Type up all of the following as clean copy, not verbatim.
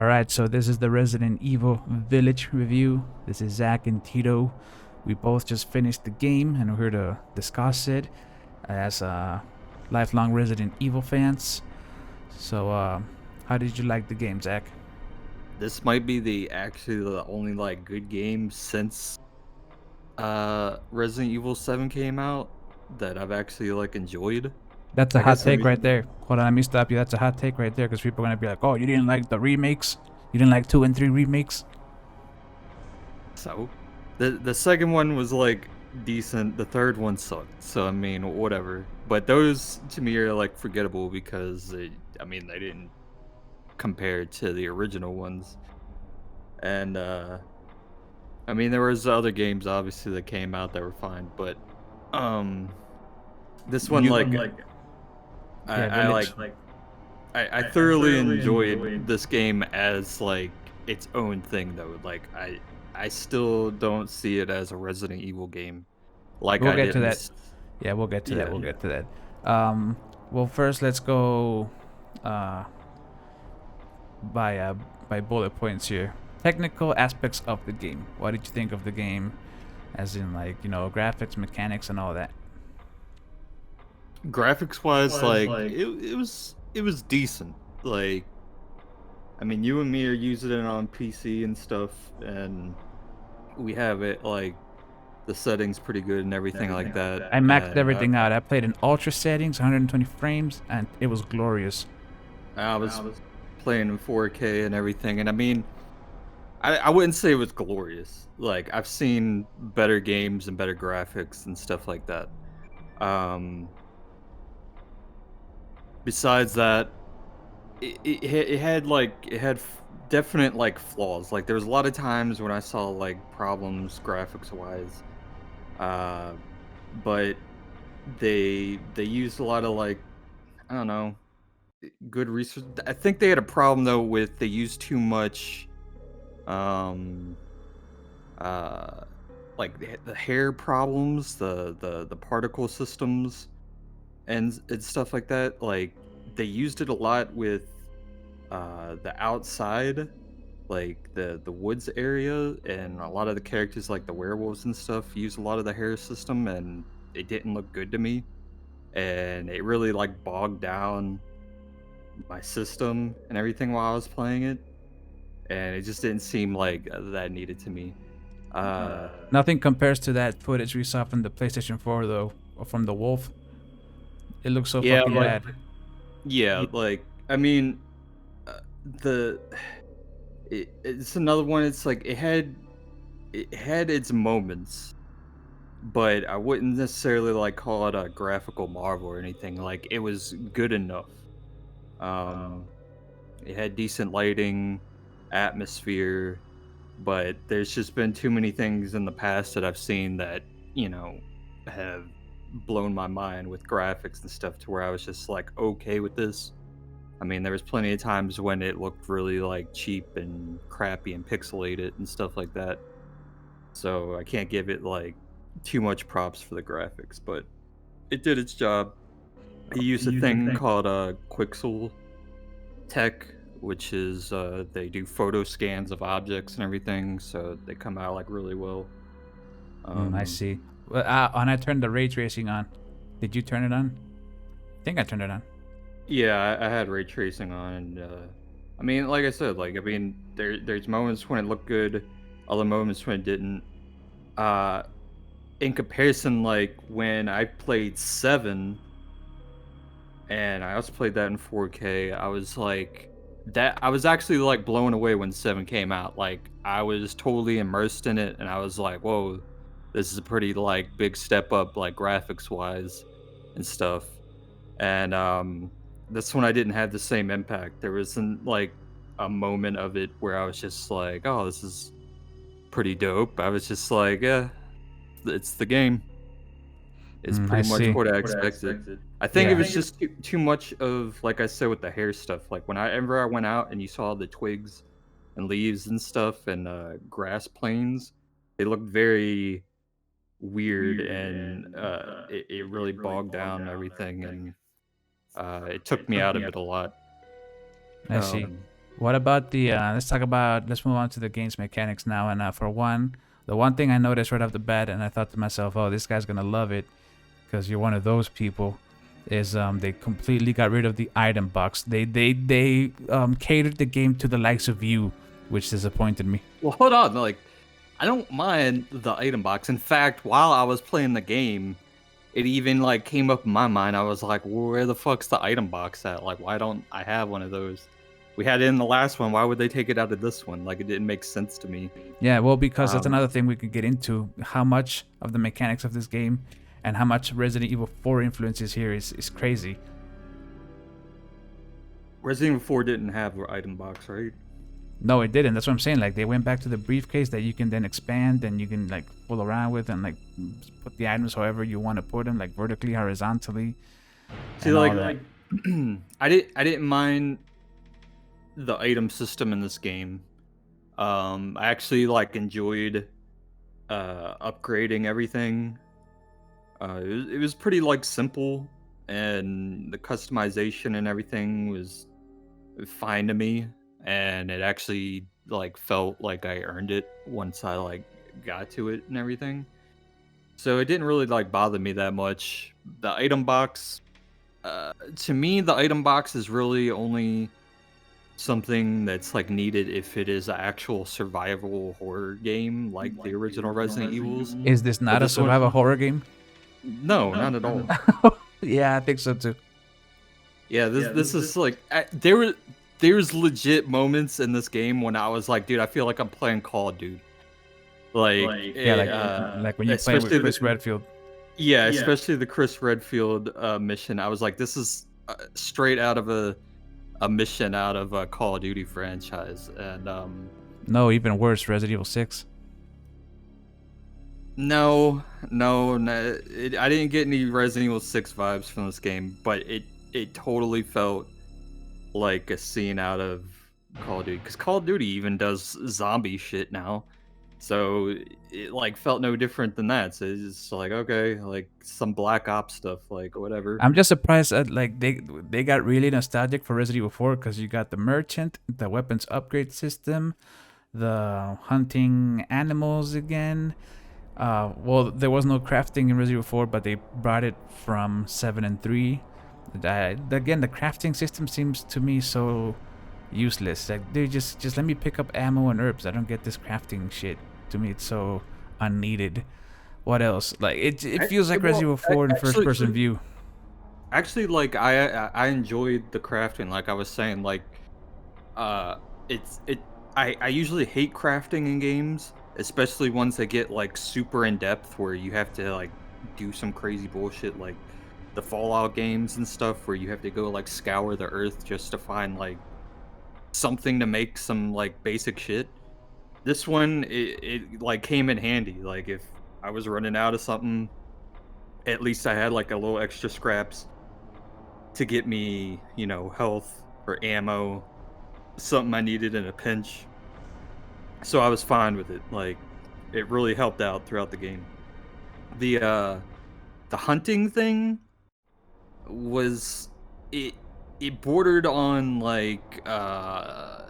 All right, so this is the Resident Evil Village review. This is Zack and Tito. We both just finished the game and we're here to discuss it as lifelong Resident Evil fans. So, how did you like the game, Zack? This might be the only like good game since Resident Evil 7 came out that I've actually like enjoyed. That's a I hot guess I take right mean there. Hold on, let me stop you. That's a hot take right there because people are gonna be like, "Oh, you didn't like the remakes? You didn't like 2 and 3 remakes?" so. The second one was like decent, the third one sucked. So I mean, whatever. But those to me are like forgettable because they didn't compare to the original ones. And I mean there was other games obviously that came out that were fine, but um this one You, like I, yeah, I Village. like I thoroughly enjoyed this game as like its own thing though. Like I still don't see it as a Resident Evil game like We'll I get did to in that. this. Yeah, we'll get to that. Yeah. We'll get to that. Well, first let's go uh, by uh, by bullet points here. Technical aspects of the game. What did you think of the game? As in, like, graphics, mechanics, and all that. Graphics wise, like it was decent. Like I mean you and me are using it on PC and stuff, and we have it like the settings pretty good and everything like that. I maxed And everything out. I played in ultra settings, 120 frames, and it was glorious. I was playing in 4K and everything, and I mean I wouldn't say it was glorious. Like I've seen better games and better graphics and stuff like that. Um, Besides that, it had definite like flaws. Like there was a lot of times when I saw like problems graphics wise. Uh, but they used a lot of like I don't know good research. I think they had a problem though with they used too much um uh like the hair problems, the particle systems and stuff like that. Like they used it a lot with the outside, like the woods area, and a lot of the characters like the werewolves and stuff use a lot of the hair system, and it didn't look good to me, and it really like bogged down my system and everything while I was playing it, and it just didn't seem like that needed to me. uh Nothing compares to that footage we saw from the PlayStation 4, though, or from the Wolf. It looks so yeah fucking like bad. yeah like I mean the it's another one. It's like it had its moments, but I wouldn't necessarily like call it a graphical marvel or anything. Like it was good enough. Um, it had decent lighting, atmosphere, but there's just been too many things in the past that I've seen that you know have blown my mind with graphics and stuff to where I was just like okay with this. I mean, there was plenty of times when it looked really like cheap and crappy and pixelated and stuff like that. So I can't give it like too much props for the graphics, but it did its job. He used a thing called Quixel Tech, which is they do photo scans of objects and everything, so they come out like really well. I Um, see. Well, and I turned the ray tracing on. Did you turn it on? I think I turned it on. yeah, I had ray tracing on, and I mean, like I said, like I mean, there's moments when it looked good, other moments when it didn't. Uh, in comparison, like when I played 7 and I also played that in 4K, I was like that I was actually like blown away when 7 came out. Like I was totally immersed in it and I was like, "Whoa, this is a pretty like big step up like graphics wise and stuff." And that's when I didn't have the same impact. There wasn't like a moment of it where I was just like, "Oh, this is pretty dope." I was just like, "Yeah, it's the game." It's I pretty much see. what I expected. I think it Yeah. was just too much of, like I said, with the hair stuff. Like whenever I went out and you saw the twigs and leaves and stuff and grass plains, they looked very weird and it really bogged down everything and it took me out of it a lot. I see. Um, What about the? Let's move on to the game's mechanics now. And for one, the one thing I noticed right off the bat, and I thought to myself, "Oh, this guy's gonna love it," because you're one of those people. Is they completely got rid of the item box. They catered the game to the likes of you, which disappointed me. Well, hold on. Like, I don't mind the item box. In fact, while I was playing the game, it even like came up in my mind. I was like, where the fuck's the item box at? Like, why don't I have one of those? We had it in the last one. Why would they take it out of this one? Like, it didn't make sense to me. Yeah, well, because that's another thing we could get into. How much of the mechanics of this game and how much Resident Evil 4 influences here is crazy. Resident Evil 4 didn't have an item box, right? No, it didn't. That's what I'm saying. Like, they went back to the briefcase that you can then expand and you can, like, fool around with and, like, put the items however you want to put them, like, vertically, horizontally. See, like I didn't mind the item system in this game. I actually, like, enjoyed upgrading everything. It was pretty, like, simple, and the customization and everything was fine to me. And it actually like felt like I earned it once I like got to it and everything. So it didn't really like bother me that much. The item box, to me, the item box is really only something that's like needed if it is an actual survival horror game like the original Resident Evils. Is this not a survival horror game? No, not at all. Yeah, I think so too. Yeah, this is like there's legit moments in this game when I was like, dude, I feel like I'm playing Call of Duty. Like when you play with Chris Redfield. Yeah, especially the Chris Redfield mission. I was like, this is straight out of a mission out of a Call of Duty franchise. And no, even worse, Resident Evil 6. No, I didn't get any Resident Evil 6 vibes from this game, but it totally felt like a scene out of Call of Duty, because Call of Duty even does zombie shit now, so it like felt no different than that. So it's just like, okay, like some Black Ops stuff, like whatever. I'm just surprised that like they got really nostalgic for Resident Evil 4, because you got the merchant, the weapons upgrade system, the hunting animals again. Well, there was no crafting in Resident Evil 4, but they brought it from 7 and 3. Again, the crafting system seems to me so useless. Like, they just let me pick up ammo and herbs. I don't get this crafting shit. To me, it's so unneeded. What else? Like, it feels like Resident Evil 4 in first person view. Actually, like I enjoyed the crafting. Like I was saying, like I usually hate crafting in games, especially ones that get like super in depth where you have to like do some crazy bullshit, like the Fallout games and stuff, where you have to go like scour the earth just to find like something to make some like basic shit. This one, it like came in handy. Like if I was running out of something, at least I had like a little extra scraps to get me, you know, health or ammo, something I needed in a pinch. So I was fine with it. Like it really helped out throughout the game. The hunting thing was it bordered on like how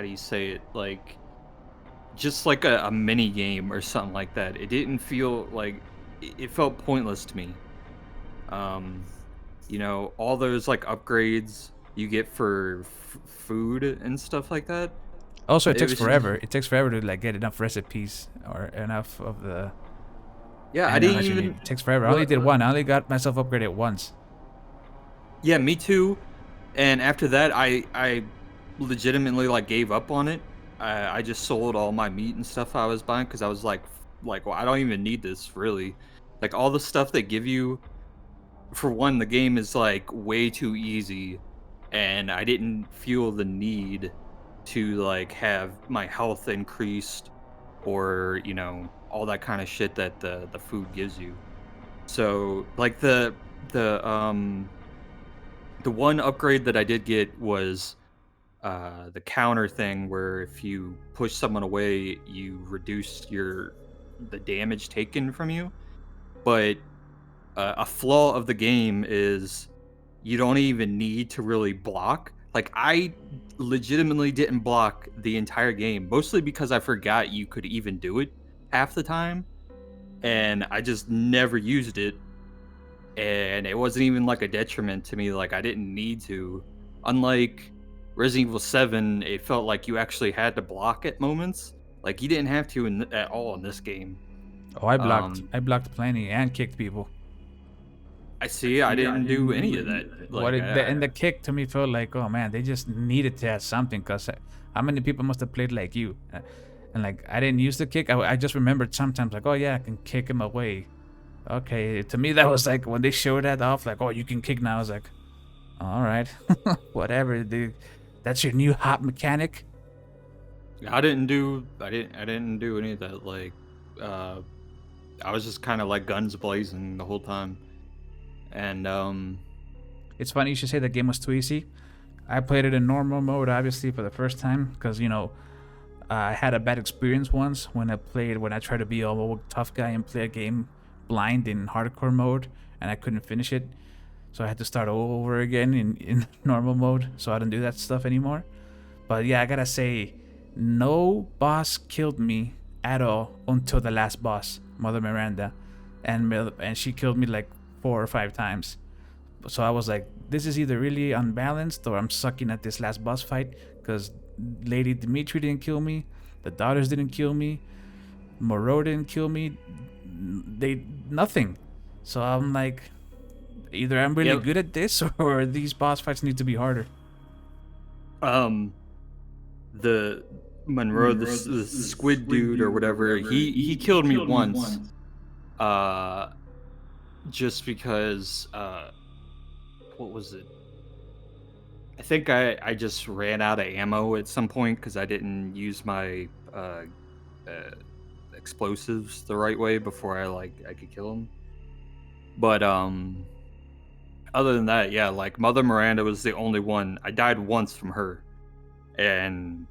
do you say it, like just like a mini game or something like that. It didn't feel like it felt pointless to me. You know, all those like upgrades you get for food and stuff like that. Also, it takes forever. It takes forever to like get enough recipes or enough of the. Yeah, I didn't even. It takes forever. I only did one. I only got myself upgraded once. Yeah, me too. And after that, I legitimately like gave up on it. I just sold all my meat and stuff I was buying because I was like, well, I don't even need this really. Like all the stuff they give you, for one, the game is like way too easy, and I didn't feel the need to like have my health increased or, you know, all that kind of shit that the food gives you. So like the one upgrade that I did get was the counter thing, where if you push someone away, you reduce the damage taken from you. But a flaw of the game is you don't even need to really block. Like, I legitimately didn't block the entire game, mostly because I forgot you could even do it half the time, and I just never used it, and it wasn't even, like, a detriment to me, like, I didn't need to. Unlike Resident Evil 7, it felt like you actually had to block at moments. Like, you didn't have to at all in this game. Oh, I blocked. Um, I blocked plenty and kicked people. I see, I didn't do any of that. What Like, and the kick to me felt like, oh man, they just needed to have something. Cause how many people must have played like you? And like I didn't use the kick. I just remembered sometimes like, oh yeah, I can kick him away. Okay, to me that was like when they showed that off, like, oh, you can kick now. I was like, all right, whatever. Dude, that's your new hot mechanic. I didn't do any of that. Like, uh, I was just kind of like guns blazing the whole time, and It's funny you should say the game was too easy. I played it in normal mode, obviously, for the first time, because I had a bad experience once when I tried to be a old tough guy and play a game blind in hardcore mode, and I couldn't finish it. So I had to start all over again in normal mode. So I don't do that stuff anymore. But yeah, I gotta say, no boss killed me at all until the last boss, Mother Miranda, and she killed me like 4 or 5 times. So I was like, this is either really unbalanced or I'm sucking at this last boss fight because Lady Dimitri didn't kill me, the daughters didn't kill me, Moreau didn't kill me, they nothing. So I'm like, either I'm really yep. good at this or these boss fights need to be harder. The Monroe, the squid dude or whatever, he killed me once. Uh, just because what was it? I think I just ran out of ammo at some point because I didn't use my uh, explosives the right way before I could kill him. But other than that, yeah, like Mother Miranda was the only one. I died once from her, and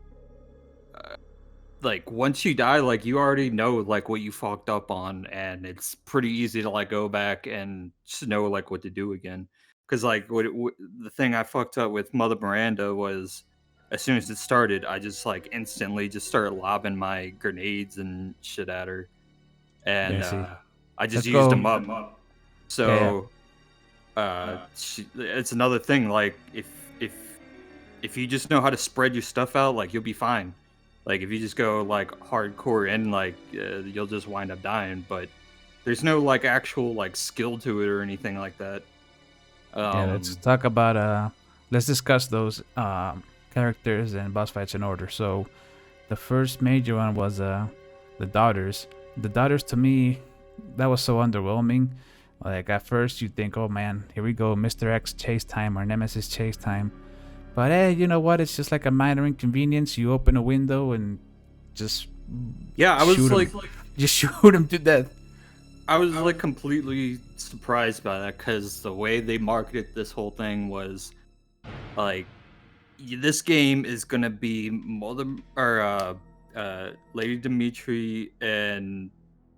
like once you die, like you already know like what you fucked up on, and it's pretty easy to like go back and just know like what to do again. Because like the thing I fucked up with Mother Miranda was, as soon as it started, I just like instantly just started lobbing my grenades and shit at her, Yeah, and see. I just Let's used go. them up. Yeah, yeah. So it's another thing. Like if if you just know how to spread your stuff out, like you'll be fine. Like if you just go like hardcore in, like you'll just wind up dying. But there's no like actual like skill to it or anything like that. Yeah, let's Um, talk about let's discuss those characters and boss fights in order. So the first major one was the daughters. The daughters to me, that was so underwhelming. Like at first you think, oh man, here we go, Mr. X chase time or Nemesis chase time. But hey, you know what? It's just like a minor inconvenience. You open a window and just yeah, I was shoot him. like, Just shoot him to death. I was like completely surprised by that because the way they marketed this whole thing was like, this game is gonna be Mother or Lady Dimitri and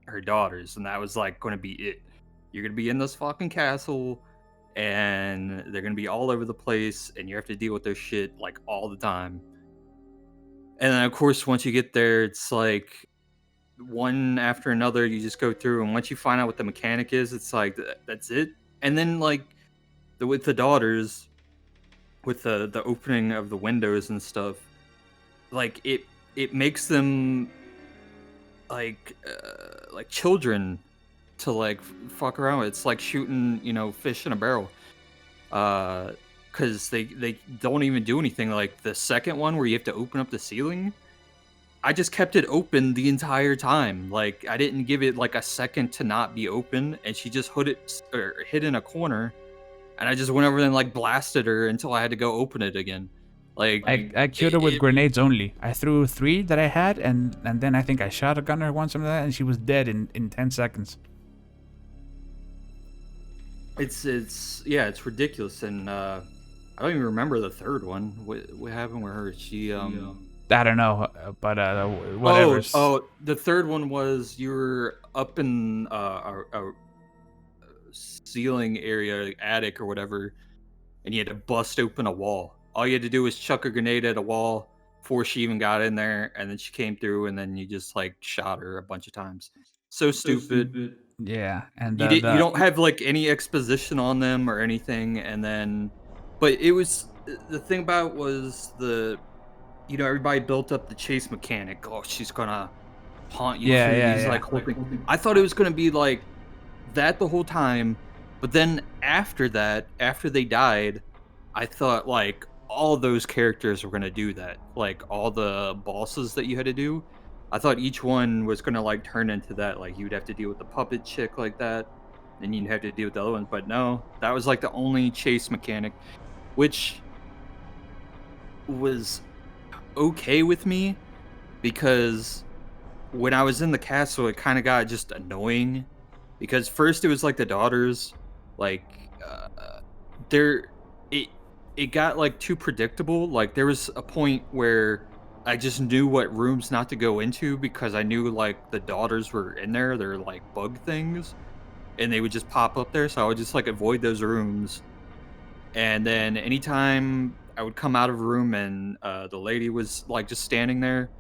her daughters, and that was like going to be it. You're gonna be in this fucking castle, and they're gonna be all over the place, and you have to deal with their shit like all the time. And then, of course, once you get there, it's like one after another. You just go through, and once you find out what the mechanic is, it's like that's it. And then, like with the daughters, with the opening of the windows and stuff, like it makes them like children to like fuck around with. It's like shooting, fish in a barrel. Because they don't even do anything. Like the second one where you have to open up the ceiling, I just kept it open the entire time. Like I didn't give it like a second to not be open, and she just hid in a corner, and I just went over there and like blasted her until I had to go open it again. Like I killed her with grenades only. I threw 3 that I had, and then I think I shot a gunner once from that, and she was dead in 10 seconds. it's ridiculous, and I don't even remember the third one. What happened with her? She I don't know, but whatever. The third one was you were up in a ceiling area, like attic or whatever, and you had to bust open a wall. all you had to do was chuck a grenade at a wall before she even got in there, and then she came through, and then you just like shot her a bunch of times. So stupid. Yeah, and You the don't have like any exposition on them or anything, and then, but it was the thing about it was everybody built up the chase mechanic. Oh, she's gonna haunt you yeah, through yeah, these yeah. like whole thing. I thought it was gonna be like that the whole time, but then after that, after they died, I thought like all those characters were gonna do that. Like all the bosses that you had to do, I thought each one was gonna like turn into that. Like you'd have to deal with the puppet chick like that, and you'd have to deal with the other ones. But no, that was like the only chase mechanic, which was okay with me because when I was in the castle, it kind of got just annoying because first it was like the daughters, like there, it it got like too predictable. Like there was a point where I just knew what rooms not to go into because I knew like the daughters were in there. They're like bug things, and they would just pop up there. So I would just like avoid those rooms. And then anytime I would come out of a room and the lady was like just standing there,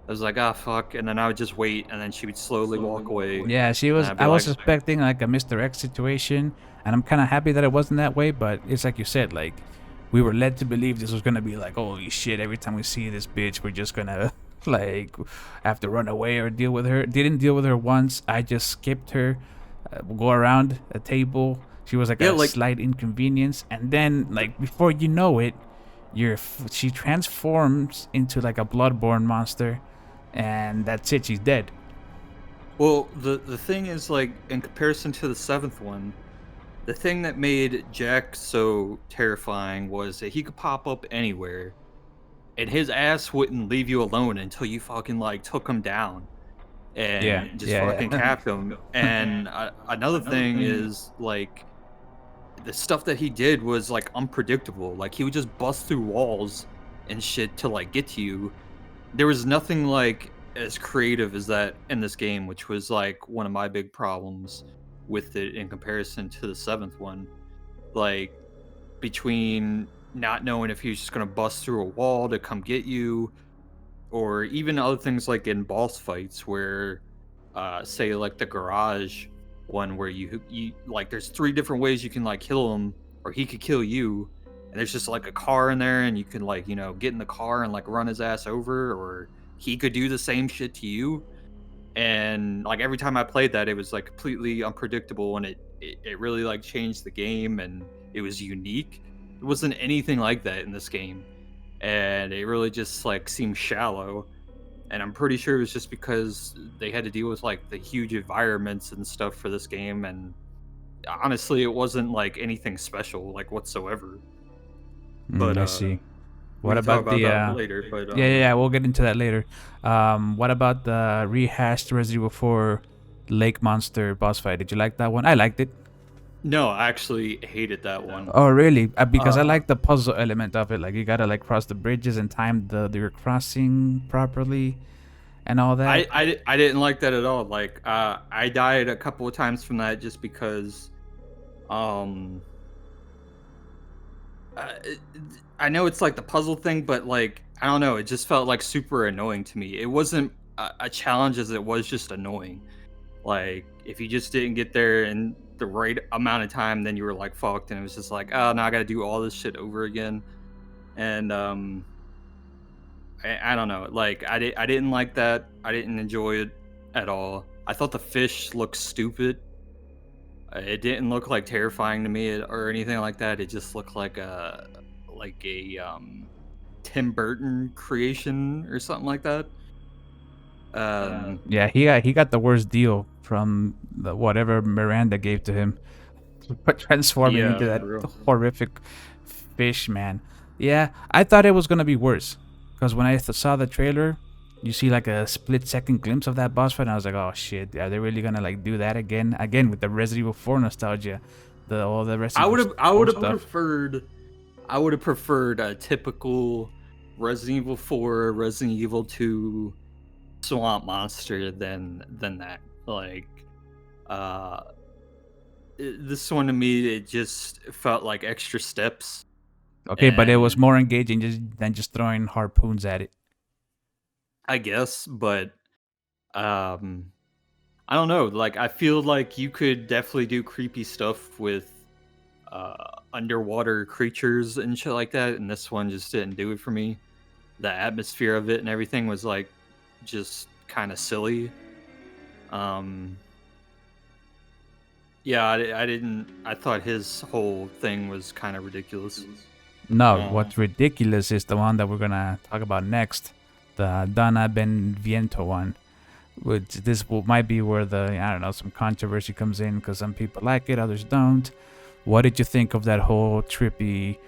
I was like, "Ah, fuck," and then I would just wait, and then she would slowly walk away, Yeah, she and was. I'd be I was like, expecting like a Mr. X situation, and I'm kind of happy that it wasn't that way. But it's like you said, like we were led to believe this was gonna be like, holy shit! Every time we see this bitch, we're just gonna like have to run away or deal with her. Didn't deal with her once. I just skipped her, go around a table. She was like "Yeah, a like, slight inconvenience, and then like before you know it, she transforms into like a bloodborne monster, and that's it. She's dead. well, the thing is, like, in comparison to the 7th one, the thing that made Jack so terrifying was that he could pop up anywhere, and his ass wouldn't leave you alone until you fucking, like, took him down Yeah, and just yeah, fucking yeah. capped him, and, another thing is, like, the stuff that he did was, like, unpredictable, like, he would just bust through walls and shit to, like, get to you. There was nothing, like, as creative as that in this game, which was, like, one of my big problems with it in comparison to the 7th one. Like, between not knowing if he was just gonna bust through a wall to come get you, or even other things like in boss fights where, say, like, the garage one where you like, there's 3 different ways you can, like, kill him, or he could kill you, and there's just, like, a car in there, and you can, like, get in the car and, like, run his ass over, or he could do the same shit to you, and, like, every time I played that, it was, like, completely unpredictable, and it really, like, changed the game, and it was unique. There wasn't anything like that in this game, and it really just, like, seemed shallow, and I'm pretty sure it was just because they had to deal with like the huge environments and stuff for this game, and honestly, it wasn't like anything special like whatsoever. But I see. we What can talk about about the that later. But yeah, yeah, yeah, we'll get into that later. What about the rehashed Resident Evil 4 Lake Monster boss fight? Did you like that one? I liked it. no, I actually hated that one. Oh, really? Because I Uh, like the puzzle element of it. Like you gotta like cross the bridges and time your crossing properly and all that. I didn't like that at all. Like, I died a couple of times from that just because, um, it I know it's like the puzzle thing, but, like, I don't know, it just felt, like, super annoying to me. It wasn't a challenge as it was just annoying. Like, if you just didn't get there in the right amount of time, then you were, like, fucked, and it was just like, "Oh, now I gotta do all this shit over again." And, I don't know, like, I didn't like that. I didn't enjoy it at all. I thought the fish looked stupid. It didn't look, like, terrifying to me or anything like that. It just looked like a, Tim Burton creation or something like that. Um, Yeah, he got the worst deal from whatever Miranda gave to him for transforming yeah, into that for real. horrific fish man. Yeah, I thought it was gonna be worse because when I saw the trailer, you see like a split-second glimpse of that boss fight, and I was like, oh shit, are they really gonna like do that again with the Resident Evil 4 nostalgia, the all the Resident Evil I 4 would have stuff. preferred I would have preferred a typical Resident Evil 4, Resident Evil 2 swamp monster than that. Like, this one to me, it just felt like extra steps Okay, but it was And more engaging than just throwing harpoons at it. I guess, but um, I don't know. Like, I feel like you could definitely do creepy stuff with underwater creatures and shit like that, and this one just didn't do it for me. The atmosphere of it and everything was like just kind of silly. Um, yeah, I didn't. I thought his whole thing was kind of ridiculous. No, Um, what's ridiculous is the one that we're gonna talk about next, the Dana Benviento one. Which might be where the I don't know some controversy comes in because some people like it, others don't. What did you think of that whole trippy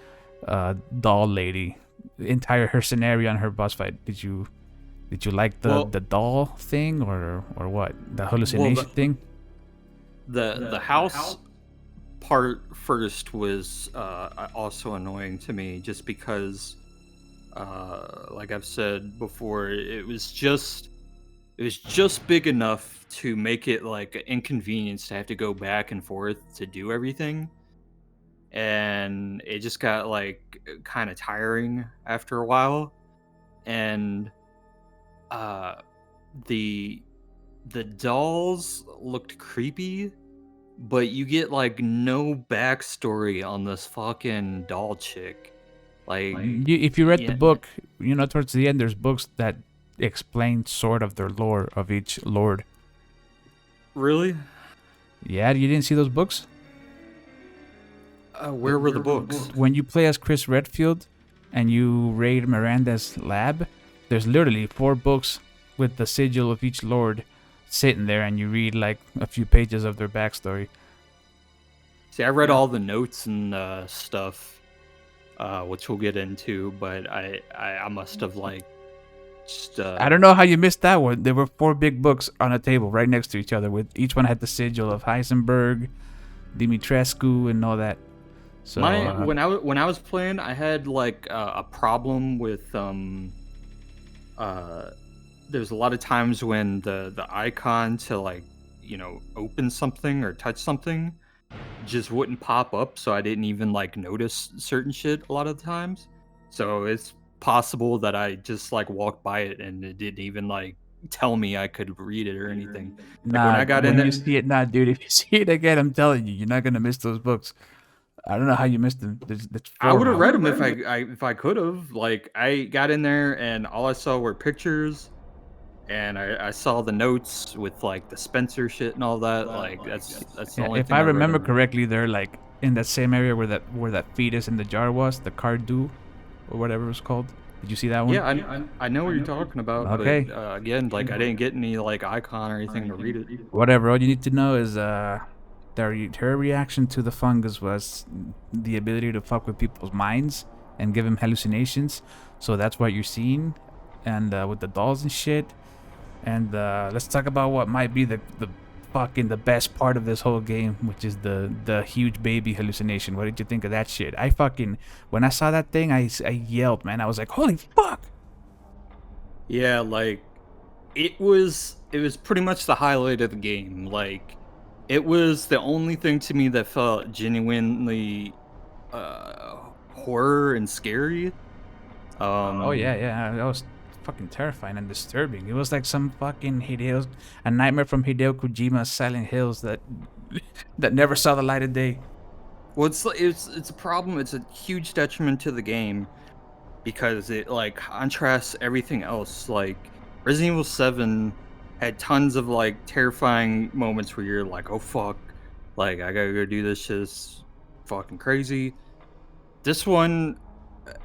doll lady? Entire her scenario on her boss fight. Did you like well, the doll thing or what? The well, hallucination thing? the house part first was also annoying to me, just because, like I've said before, it was just big enough to make it like an inconvenience to have to go back and forth to do everything, and it just got like kind of tiring after a while. And uh the the dolls looked creepy, but you get like no backstory on this fucking doll chick. Like, If you read the yeah, book, towards the end there's books that explain sort of the lore of each lord. really? Yeah, you didn't see those books? Where were the books? When you play as Chris Redfield and you raid Miranda's lab, there's literally 4 books with the sigil of each lord sitting there, and you read like a few pages of their backstory. See, I read all the notes and stuff, which we'll get into, but I must have like just I don't know how you missed that one. There were 4 big books on a table right next to each other, with each one had the sigil of Heisenberg, Dimitrescu, and all that. So my when I was playing, I had like a problem with uh there's a lot of times when the icon to like open something or touch something just wouldn't pop up, so I didn't even like notice certain shit a lot of the times. So it's possible that I just like walked by it and it didn't even like tell me I could read it or anything. Like when nah, I got in when you there, see it, nah, dude. If you see it again, I'm telling you, you're not gonna miss those books. I don't know how you missed them. There's I 4 would have now. read them if I could have. Like I got in there and all I saw were pictures, and I saw the notes with like the Spencer shit and all that. Like that's the Yeah, only if thing I I read remember in there. correctly, they're like in that same area where that fetus in the jar was, the Cardu, or whatever it was called. Did you see that one? Yeah, I know what you're talking about, but Okay, again, like I didn't get any like icon or anything to read it. whatever. All you need to know is her reaction to the fungus was the ability to fuck with people's minds and give them hallucinations. So that's what you're seeing, and with the dolls and shit. And let's talk about what might be the fucking the best part of this whole game, which is the huge baby hallucination. What did you think of that shit? I fucking when I saw that thing, I yelled, man. I was like, holy fuck! Yeah, like it was pretty much the highlight of the game. Like it was the only thing to me that felt genuinely horror and scary. Oh yeah, Um yeah. That was fucking terrifying and disturbing. It was like some fucking a nightmare from Hideo Kojima's Silent Hills that that never saw the light of day. well, it's a problem. It's a huge detriment to the game because it like contrasts everything else. Like Resident Evil 7 had tons of like terrifying moments where you're like, "Oh fuck, like I gotta go do this shit. It's fucking crazy." This one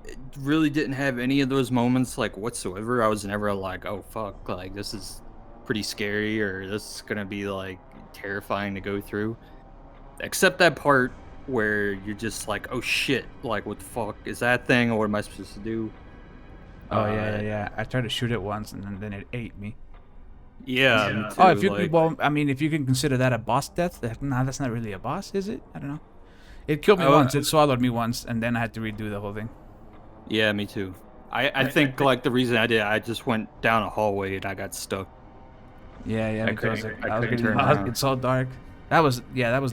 it really didn't have any of those moments like whatsoever. I was never like, "Oh fuck, like this is pretty scary," or "This is gonna be like terrifying to go through." Except that part where you're just like, "Oh shit, like what the fuck is that thing, or what am I supposed to do?" Oh yeah, yeah, Uh, yeah. I tried to shoot it once and then it ate me. yeah, me Oh, if too. you Like, well, I mean, if you can consider that a boss death, nah, that's not really a boss, is it? I don't know. It killed me oh, once. It swallowed me once, and then I had to redo the whole thing. yeah, me too. I think like the reason I did, I just went down a hallway and I got stuck. Yeah, yeah. I Because couldn't I was I couldn't getting turn lost. around. It's so dark. That was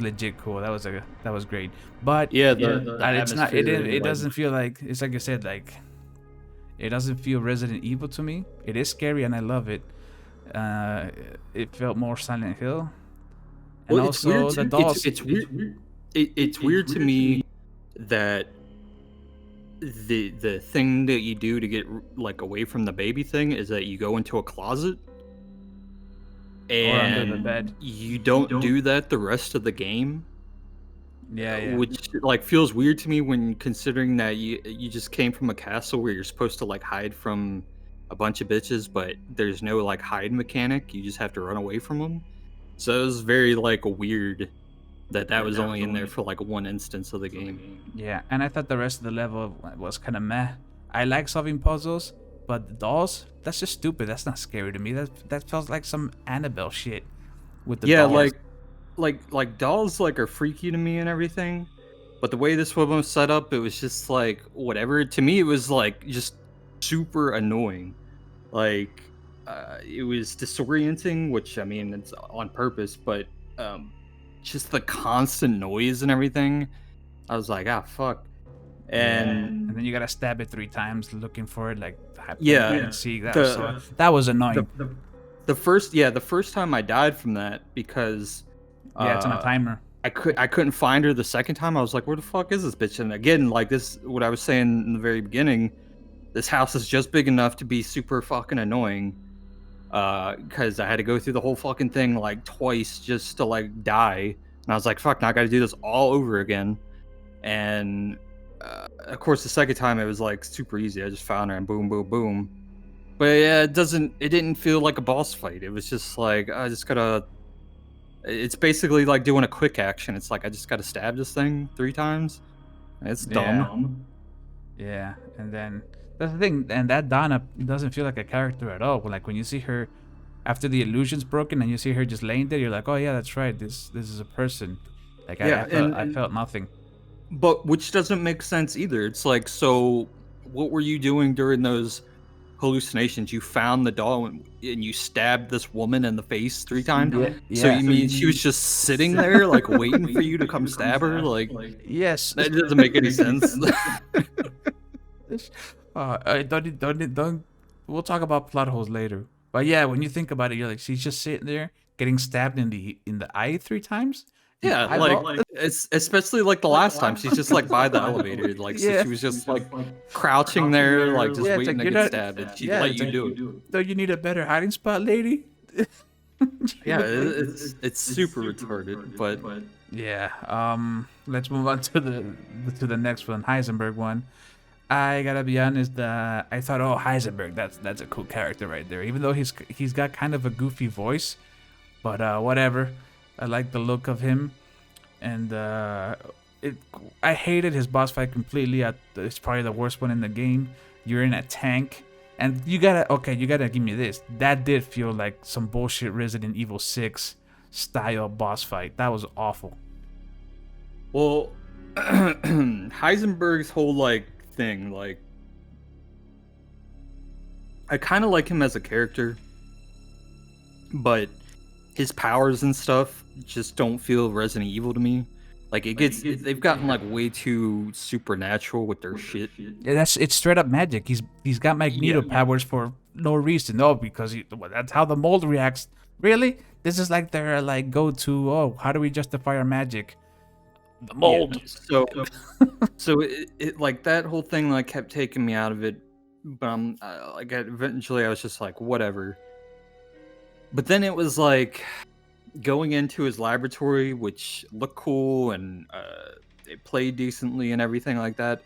legit cool. That was great. But Yeah, the it's not. It atmosphere, didn't. It like doesn't feel like it's like I said. Like it doesn't feel Resident Evil to me. It is scary and I love it. Uh, it felt more Silent Hill, and well, it's weird also the to dolls. it's weird. It's weird to me that the thing that you do to get like away from the baby thing is that you go into a closet Or under the and bed. you don't do that the rest of the game, Yeah. which like feels weird to me when considering that you just came from a castle where you're supposed to like hide from a bunch of bitches, but there's no like hide mechanic. You just have to run away from them. So it was very like weird that was only in there for like one instance of the game. Yeah, and I thought the rest of the level was kind of meh. I like solving puzzles, but the dolls, that's just stupid. That's not scary to me. That felt like some Annabelle shit with the Yeah, dolls. like dolls like are freaky to me and everything, but the way this one was set up, it was just like whatever. To me, it was like just super annoying. Like it was disorienting, which I mean it's on purpose, but just the constant noise and everything. I was like, ah, fuck. And And then you gotta stab it 3 times looking for it, like yeah, hide and seek. the That was annoying. the first time I died from that because Yeah, it's on a timer. I couldn't find her the second time. I was like, where the fuck is this bitch? And again, like this, what I was saying in the very beginning, this house is just big enough to be super fucking annoying. Because I had to go through the whole fucking thing like twice just to like die. And I was like, fuck, now I got to do this all over again. And of course, the second time it was like super easy. I just found her and boom, boom, boom. But yeah, it didn't feel like a boss fight. It was just like I just gotta. It's basically like doing a quick action. It's like I just gotta stab this thing 3 times. It's dumb. Yeah, and then that's the thing, and that Donna doesn't feel like a character at all. Like when you see her after the illusion's broken and you see her just laying there, you're like, oh yeah, that's right. This is a person. Like Yeah, I felt nothing. But which doesn't make sense either. It's like, so what were you doing during those hallucinations? You found the doll and you stabbed this woman in the face 3 times. So you mean she was just sitting there, like waiting for you to come stab her? Like, Yes. that doesn't make any sense. Don't. We'll talk about plot holes later. But yeah, when you think about it, you're like, she's just sitting there getting stabbed in the eye 3 times. Yeah, like it's especially like the last time she's just like by the elevator, like so she was just like crouching there, like just Yeah, it's waiting like, to you're get not- stabbed, and she yeah, let it's you like- do it. Don't you need a better hiding spot, lady? Yeah, it's super retarded, but Yeah. Let's move on to the next one, Heisenberg one. I gotta be honest. I thought, oh, Heisenberg, that's a cool character right there. Even though he's got kind of a goofy voice, but whatever. I like the look of him, and I hated his boss fight completely. It's probably the worst one in the game. You're in a tank, and you gotta give me this. That did feel like some bullshit Resident Evil 6 style boss fight. That was awful. well, Heisenberg's whole like thing, like I kind of like him as a character, but his powers and stuff just don't feel Resident Evil to me. Like they've gotten like way too supernatural with their shit. Yeah, it's straight up magic. He's got Magneto powers for no reason. Oh, because that's how the mold reacts. Really? This is like their like go-to. Oh, how do we justify our magic? The mold. Yeah, so it like that whole thing like kept taking me out of it. But I'm like eventually I was just like whatever. But then it was like going into his laboratory, which looked cool and it played decently and everything like that.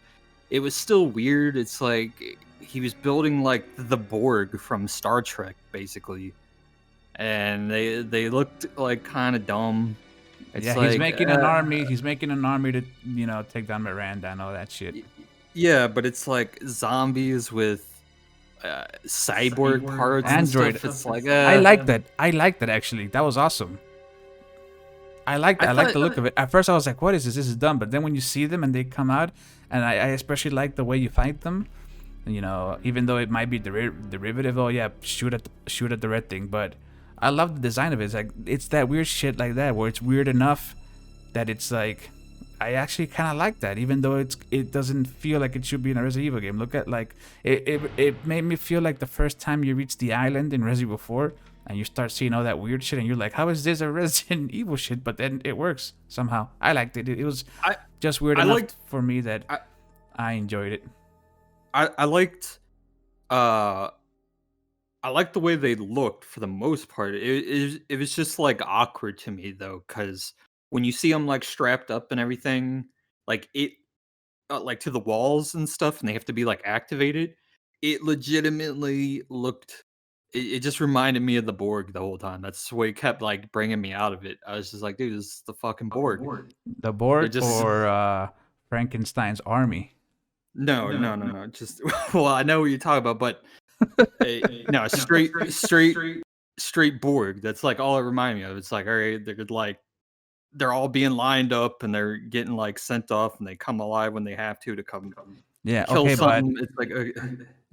It was still weird. It's like he was building like the Borg from Star Trek, basically, and they looked like kind of dumb. It's Yeah, like, he's making an army. He's making an army to take down Miranda and all that shit. Yeah, but it's like zombies with cyborg parts Android. and stuff. It's like I like that. I like that actually. That was awesome. I like the look of it. At first I was like, what is this? This is dumb. But then when you see them and they come out, and I especially like the way you fight them. You know, even though it might be derivative. Oh yeah, shoot at the red thing. But I love the design of it. It's like it's that weird shit like that where it's weird enough that it's like I actually kind of like that, even though it doesn't feel like it should be in a Resident Evil game. Look at like it made me feel like the first time you reach the island in Resident Evil 4 and you start seeing all that weird shit and you're like, how is this a Resident Evil shit? But then it works somehow. I liked it. It was I just weird I enough liked for me that I I enjoyed it. I liked uh I liked the way they looked for the most part. It was just like awkward to me though, because when you see them like strapped up and everything, like it like to the walls and stuff, and they have to be like activated. It legitimately looked. It just reminded me of the Borg the whole time. That's what kept like bringing me out of it. I was just like, dude, this is the fucking Borg. The They're Borg just or Frankenstein's army. no. Just well, I know what you're talking about, but no, straight Borg. That's like all it reminded me of. It's like, all right, they're all being lined up and they're getting like sent off and they come alive when they have to come Yeah, kill okay, but something. It's like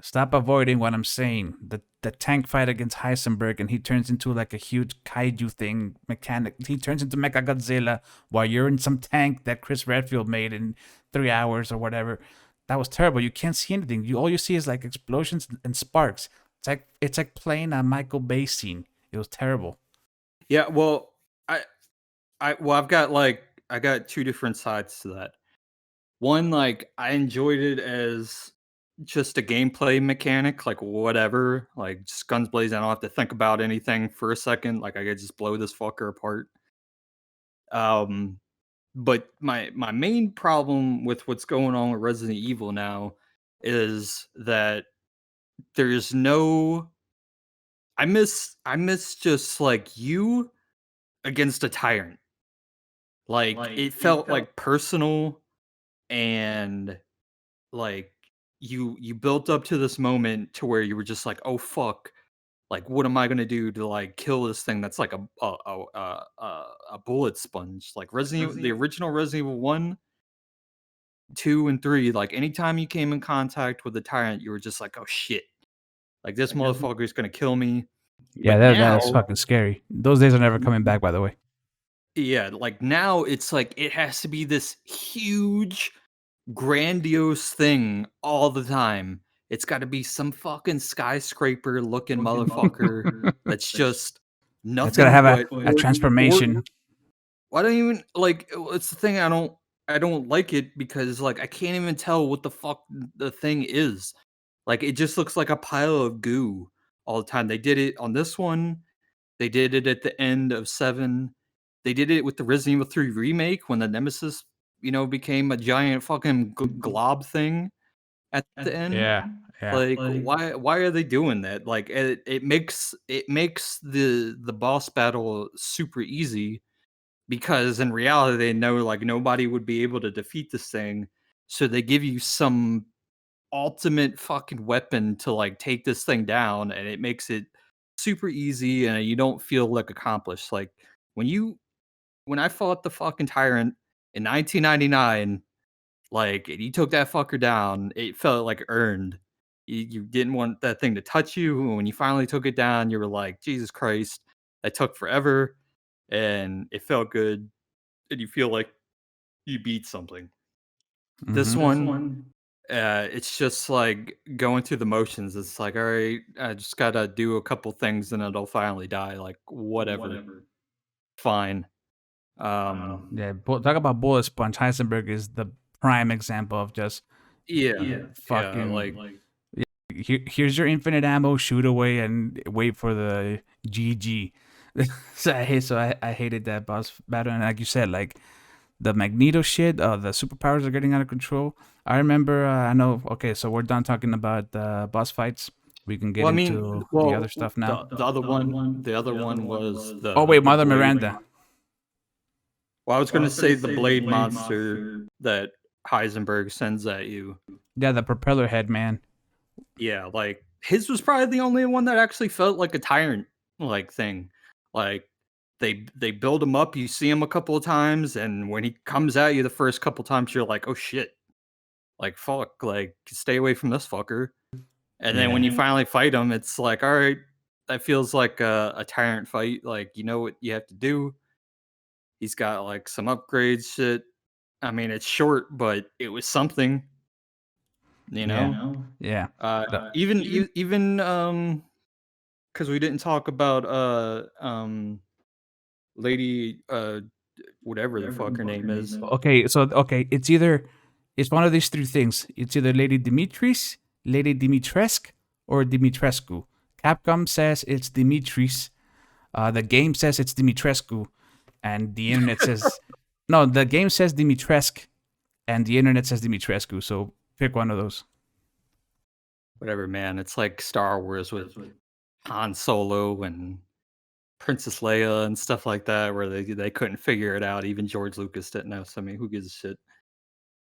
stop avoiding what I'm saying. The tank fight against Heisenberg and he turns into like a huge kaiju thing mechanic. He turns into Mecha Godzilla while you're in some tank that Chris Redfield made in 3 hours or whatever. That was terrible. You can't see anything. You all you see is like explosions and sparks. It's like playing a Michael Bay scene. It was terrible. yeah. Well, I've got like I got two different sides to that. One, like I enjoyed it as just a gameplay mechanic, like whatever, like just guns blazing. I don't have to think about anything for a second. Like I could just blow this fucker apart. Um, but my main problem with what's going on with Resident Evil now is that there's no. I miss just like you against a tyrant. Like it felt like personal and like you built up to this moment to where you were just like, "Oh fuck. Like what am I going to do to like kill this thing that's like a bullet sponge?" Like the original Resident Evil 1, 2 and 3, like anytime you came in contact with the tyrant, you were just like, "Oh shit. Like this motherfucker is going to kill me." Yeah, But that's now, fucking scary. Those days are never coming back, by the way. yeah, like now it's like it has to be this huge, grandiose thing all the time. It's got to be some fucking skyscraper looking motherfucker that's just It's gonna nothing have but a transformation. I don't even like it's the thing I don't like it because like I can't even tell what the fuck the thing is. Like it just looks like a pile of goo all the time. They did it on this one. They did it at the end of 7. They did it with the Resident Evil 3 remake when the Nemesis, became a giant fucking glob thing at the end. Yeah, yeah. Like, why are they doing that? Like, it makes the boss battle super easy because in reality they know like nobody would be able to defeat this thing, so they give you some ultimate fucking weapon to like take this thing down, and it makes it super easy and you don't feel like accomplished. Like when you when I fought the fucking tyrant in 1999, like and you took that fucker down, it felt like earned. You didn't want that thing to touch you. And when you finally took it down, you were like, Jesus Christ, that took forever and it felt good. And you feel like you beat something. This Hmm. one, it's just like going through the motions. It's like, all right, I just gotta do a couple things and it'll finally die. Like, whatever. Fine. Um, Yeah, talk about bullet sponge. Heisenberg is the prime example of just yeah, yeah, fucking. like, Here's your infinite ammo. Shoot away and wait for the GG. So I hated that boss battle, and like you said, like the Magneto shit, the superpowers are getting out of control. I remember, I know. Okay, so we're done talking about boss fights. We can get well, I mean, into the other well, stuff now. the other one was Oh wait, the Mother blade. Miranda. Well, I was gonna say the blade monster that Heisenberg sends at you. Yeah, the propeller head man. Yeah, like his was probably the only one that actually felt like a tyrant like thing. Like they build him up, you see him a couple of times, and when he comes at you the first couple times, you're like, oh shit, like fuck, like stay away from this fucker. And then when Yeah. you finally fight him, it's like, all right, that feels like a tyrant fight. Like you know what you have to do. He's got like some upgrades shit. I mean, it's short, but it was something, you Yeah. know. Yeah. Even because we didn't talk about lady whatever the fuck her name is. Okay, it's one of these three things. It's either Lady Dimitris, Lady Dimitrescu, or Dimitrescu. Capcom says it's Dimitris. The game says it's Dimitrescu, and the internet says no. The game says Dimitrescu, and the internet says Dimitrescu. So pick one of those. Whatever, man. It's like Star Wars with Han Solo and Princess Leia and stuff like that, where they couldn't figure it out. Even George Lucas didn't know. So I mean, who gives a shit?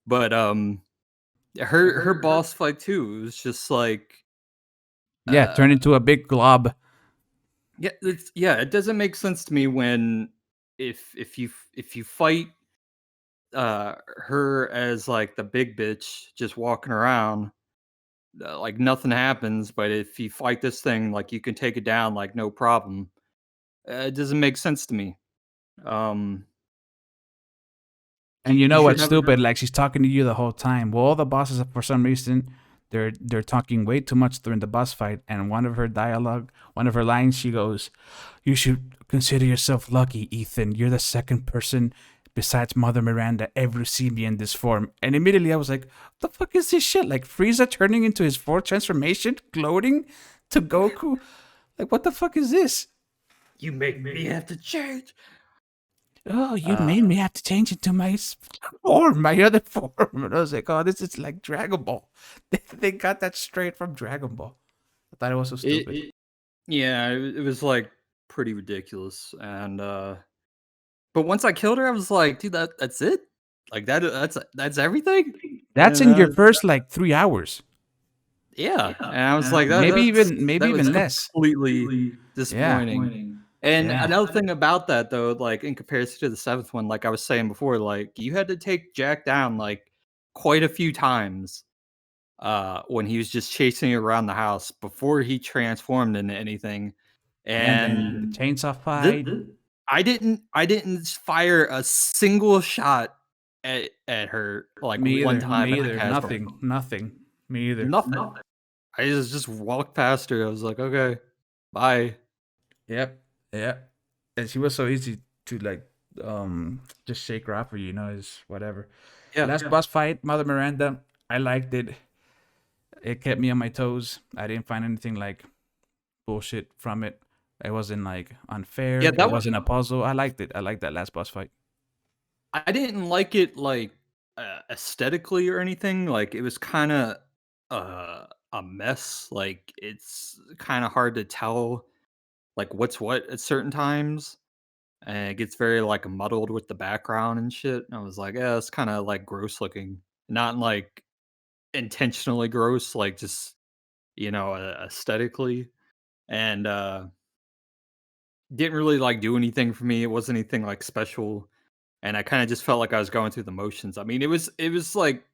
But her boss fight too. It was just like Yeah, uh turn into a big glob. yeah. It doesn't make sense to me when if you fight her as like the big bitch just walking around like nothing happens, but if you fight this thing like you can take it down like no problem. It doesn't make sense to me. Um, And you you know should what's have stupid? Like she's talking to you the whole time. Well, all the bosses, for some reason, they're talking way too much during the boss fight. And one of her dialogue, one of her lines, she goes, "You should consider yourself lucky, Ethan. You're the second person besides Mother Miranda ever to see me in this form." And immediately I was like, "What the fuck is this shit? Like Frieza turning into his fourth transformation, gloating to Goku? Like what the fuck is this?" you make me have to change. Oh, you Uh, made me have to change into my form, my other form. And I was like, oh, this is like Dragon Ball. They got that straight from Dragon Ball. I thought it was so stupid. yeah, it was like pretty ridiculous. And but once I killed her, I was like, dude, that's it. Like that's everything. That's And in your first like 3 hours, yeah, and I was like, maybe that was even less. completely Yeah, disappointing. And yeah, another thing about that though, like in comparison to the seventh one, like I was saying before, like you had to take Jack down like quite a few times when he was just chasing you around the house before he transformed into anything. yeah. And then the And chainsaw this fight. I didn't fire a single shot at her like Me one either. time Me at the either. castle. Nothing. Me either. Nothing. I just walked past her. I was like, okay, bye. Yep. Yeah. And she was so easy to like just shake her off for you, is whatever. Yeah. Last boss fight, Mother Miranda. I liked it. It kept me on my toes. I didn't find anything like bullshit from it. It wasn't like unfair. Yeah, It wasn't a puzzle. I liked it. I liked that last boss fight. I didn't like it like aesthetically or anything. Like it was kind of a mess. Like it's kind of hard to tell like what's what at certain times. And it gets very like muddled with the background and shit. And I was like, yeah, it's kind of like gross looking. Not like intentionally gross, like just aesthetically. And didn't really like do anything for me. It wasn't anything like special. And I kind of just felt like I was going through the motions. I mean, it was like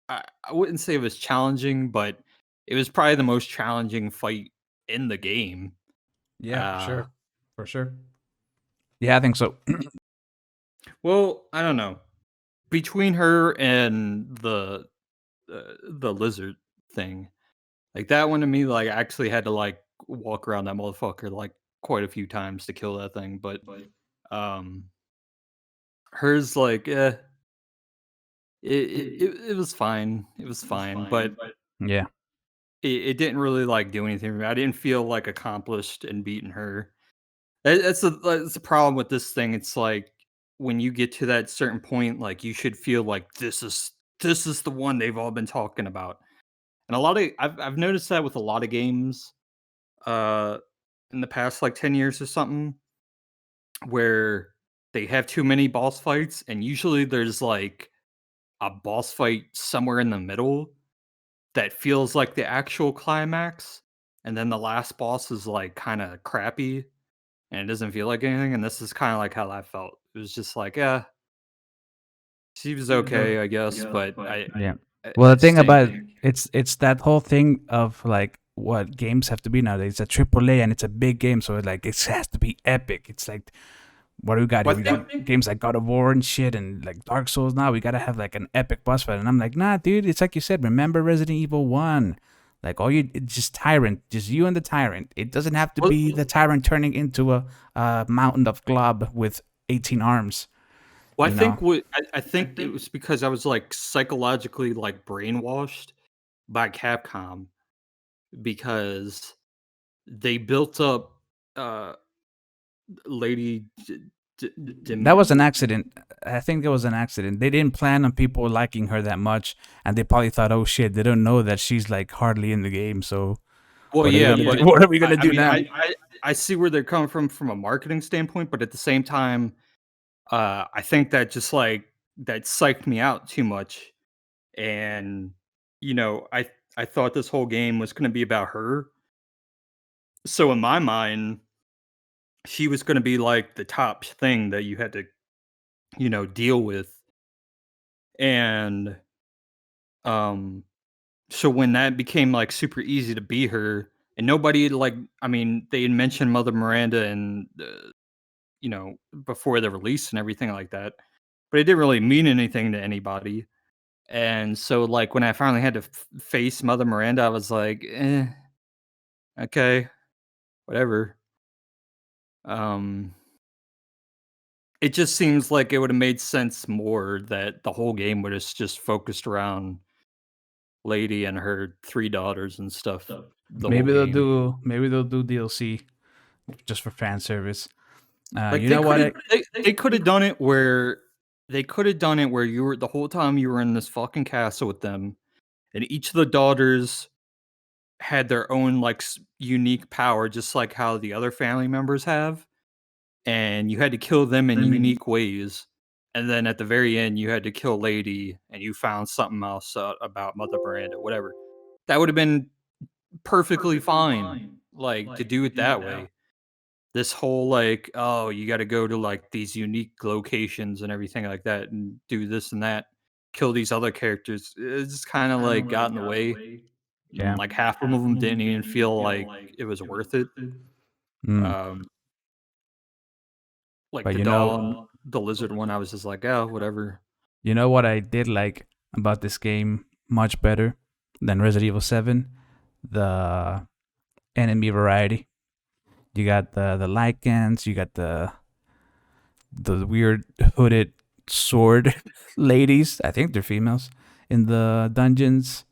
I wouldn't say it was challenging, but it was probably the most challenging fight in the game. Yeah, for Uh, sure. For sure. Yeah, I think so. well, I don't know. Between her and the lizard thing, like that one to me, like I actually had to like walk around that motherfucker like quite a few times to kill that thing. But um, hers like it was fine. It was fine, but Yeah. it didn't really like do anything for me. I didn't feel like accomplished in beating her. That's the problem with this thing. It's like when you get to that certain point, like you should feel like this is the one they've all been talking about. And a lot of I've noticed that with a lot of games, uh, in the past like 10 years or something, where they have too many boss fights, and usually there's like a boss fight somewhere in the middle that feels like the actual climax, and then the last boss is like kind of crappy and it doesn't feel like anything. And this is kind of like how I felt. It was just like, yeah, she was okay, I guess, but I, Yeah. I, Well, I the thing just think, about it's that whole thing of like what games have to be nowadays. It's a AAA and it's a big game, so like it has to be epic. It's like what do we got here? Well, I We think got games like God of War and shit, and like Dark Souls. Now we gotta have like an epic boss fight, and I'm like, nah, dude. It's like you said. Remember Resident Evil 1? Like all you, it's just tyrant, just you and the tyrant. It doesn't have to well, be the tyrant turning into a mountain of glob with 18 arms. well, I You know, think what I think it was because I was like psychologically like brainwashed by Capcom because they built up uh Lady that was Dim. an accident. I think it was an accident. They didn't plan on people liking her that much, and they probably thought, oh shit, they don't know that she's like hardly in the game. So Well, what are we yeah, gonna but do? What are we I, gonna I do mean, now? I see where they're coming from a marketing standpoint, but at the same time, I think that just like that psyched me out too much, and I thought this whole game was going to be about her. So in my mind, she was going to be like the top thing that you had to deal with, and um, so when that became like super easy to be her, and nobody like, I mean, they had mentioned Mother Miranda and before the release and everything like that, but it didn't really mean anything to anybody. And so, like, when I finally had to face Mother Miranda, I was like, okay, whatever. Um, it just seems like it would have made sense more that the whole game would have just focused around Lady and her 3 daughters and stuff the whole game. Maybe they'll do DLC just for fan service. Like, You know what? they could have done it where you were the whole time you were in this fucking castle with them, and each of the daughters had their own, like, unique power, just like how the other family members have, and you had to kill them in unique ways, and then at the very end, you had to kill Lady, and you found something else, about Mother Miranda, whatever. That would've been perfectly fine, like, to do it that way. This whole, like, "Oh, you gotta go to, like, these unique locations and everything like that, and do this and that, kill these other characters," it just kinda, like, got in the way. Yeah. Like, half of them didn't even feel like it was worth it. Mm. Um, like But the lizard one, I was just like, "Oh, whatever." you know what I did like about this game much better than Resident Evil 7? The enemy variety. You got the Lycans, you got the weird hooded sword ladies. I think they're females in the dungeons.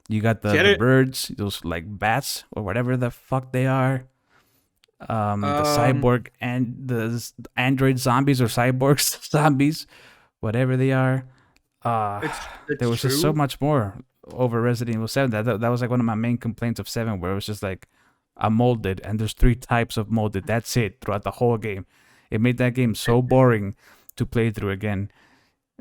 You got See, I the didn't birds, those like bats or whatever the fuck they are. The um, cyborg and the android zombies or cyborgs zombies, whatever they are. Uh, it's there was just so true. much more over Resident Evil 7. That was like one of my main complaints of 7, where it was just like I'm molded and there's 3 types of molded. That's it throughout the whole game. It made that game so boring to play through again.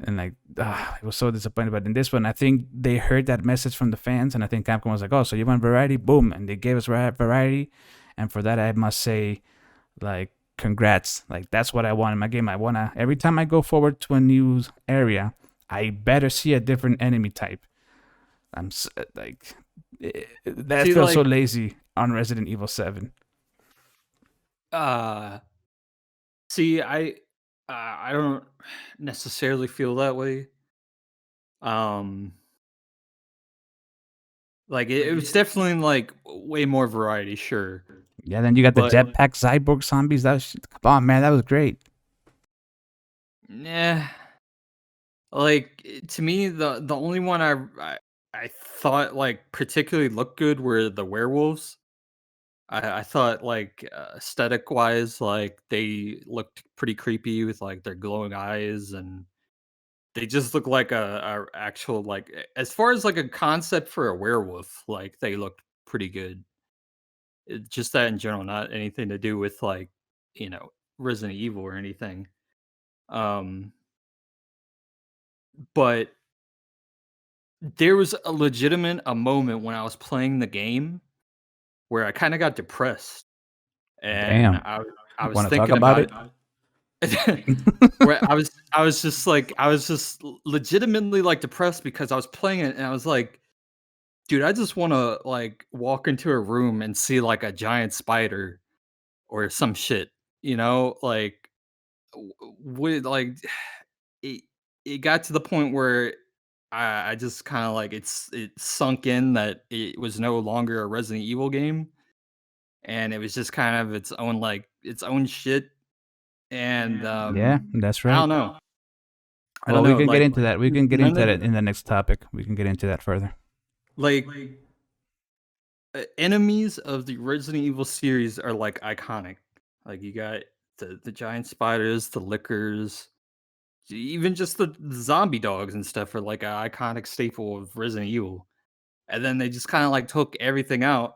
And like, it was so disappointed. But in this one, I think they heard that message from the fans, and I think Capcom was like, "Oh, so you want variety? Boom!" And they gave us variety, and for that, I must say, like, congrats. Like that's what I want in my game. I wanna every time I go forward to a new area, I better see a different enemy type. Like that See, feels so like, lazy on Resident Evil 7. uh, see, I don't necessarily feel that way. Um, like, it was definitely, like, way more variety, sure, Yeah, then you got the but, jetpack cyborg zombies. Come on, man, that was great. nah. Like, to me, the only one I thought, like, particularly looked good were the werewolves. I thought, like, aesthetic-wise, like, they looked pretty creepy with, like, their glowing eyes, and they just look like a actual, like, as far as, like, a concept for a werewolf, like, they looked pretty good. Just that in general, not anything to do with, like, you know, Resident Evil or anything. Um, but there was a moment when I was playing the game where I kinda got depressed, and Damn. I was Want to talk thinking about about it? it. Where I was just like I was just legitimately, like, depressed because I was playing it and I was like, dude, I just want to like walk into a room and see like a giant spider or some shit, like would like it. It got to the point where I just kind of like it sunk in that it was no longer a Resident Evil game, and it was just kind of its own shit. And Yeah, that's I right. don't know. I don't Well, we know. can get Like into that. We can get none into of that in the next topic. We can get into that further. like enemies of the Resident Evil series are like iconic. Like you got the giant spiders, the lickers, even just the zombie dogs and stuff are like an iconic staple of Resident Evil. And then they just kind of like took everything out,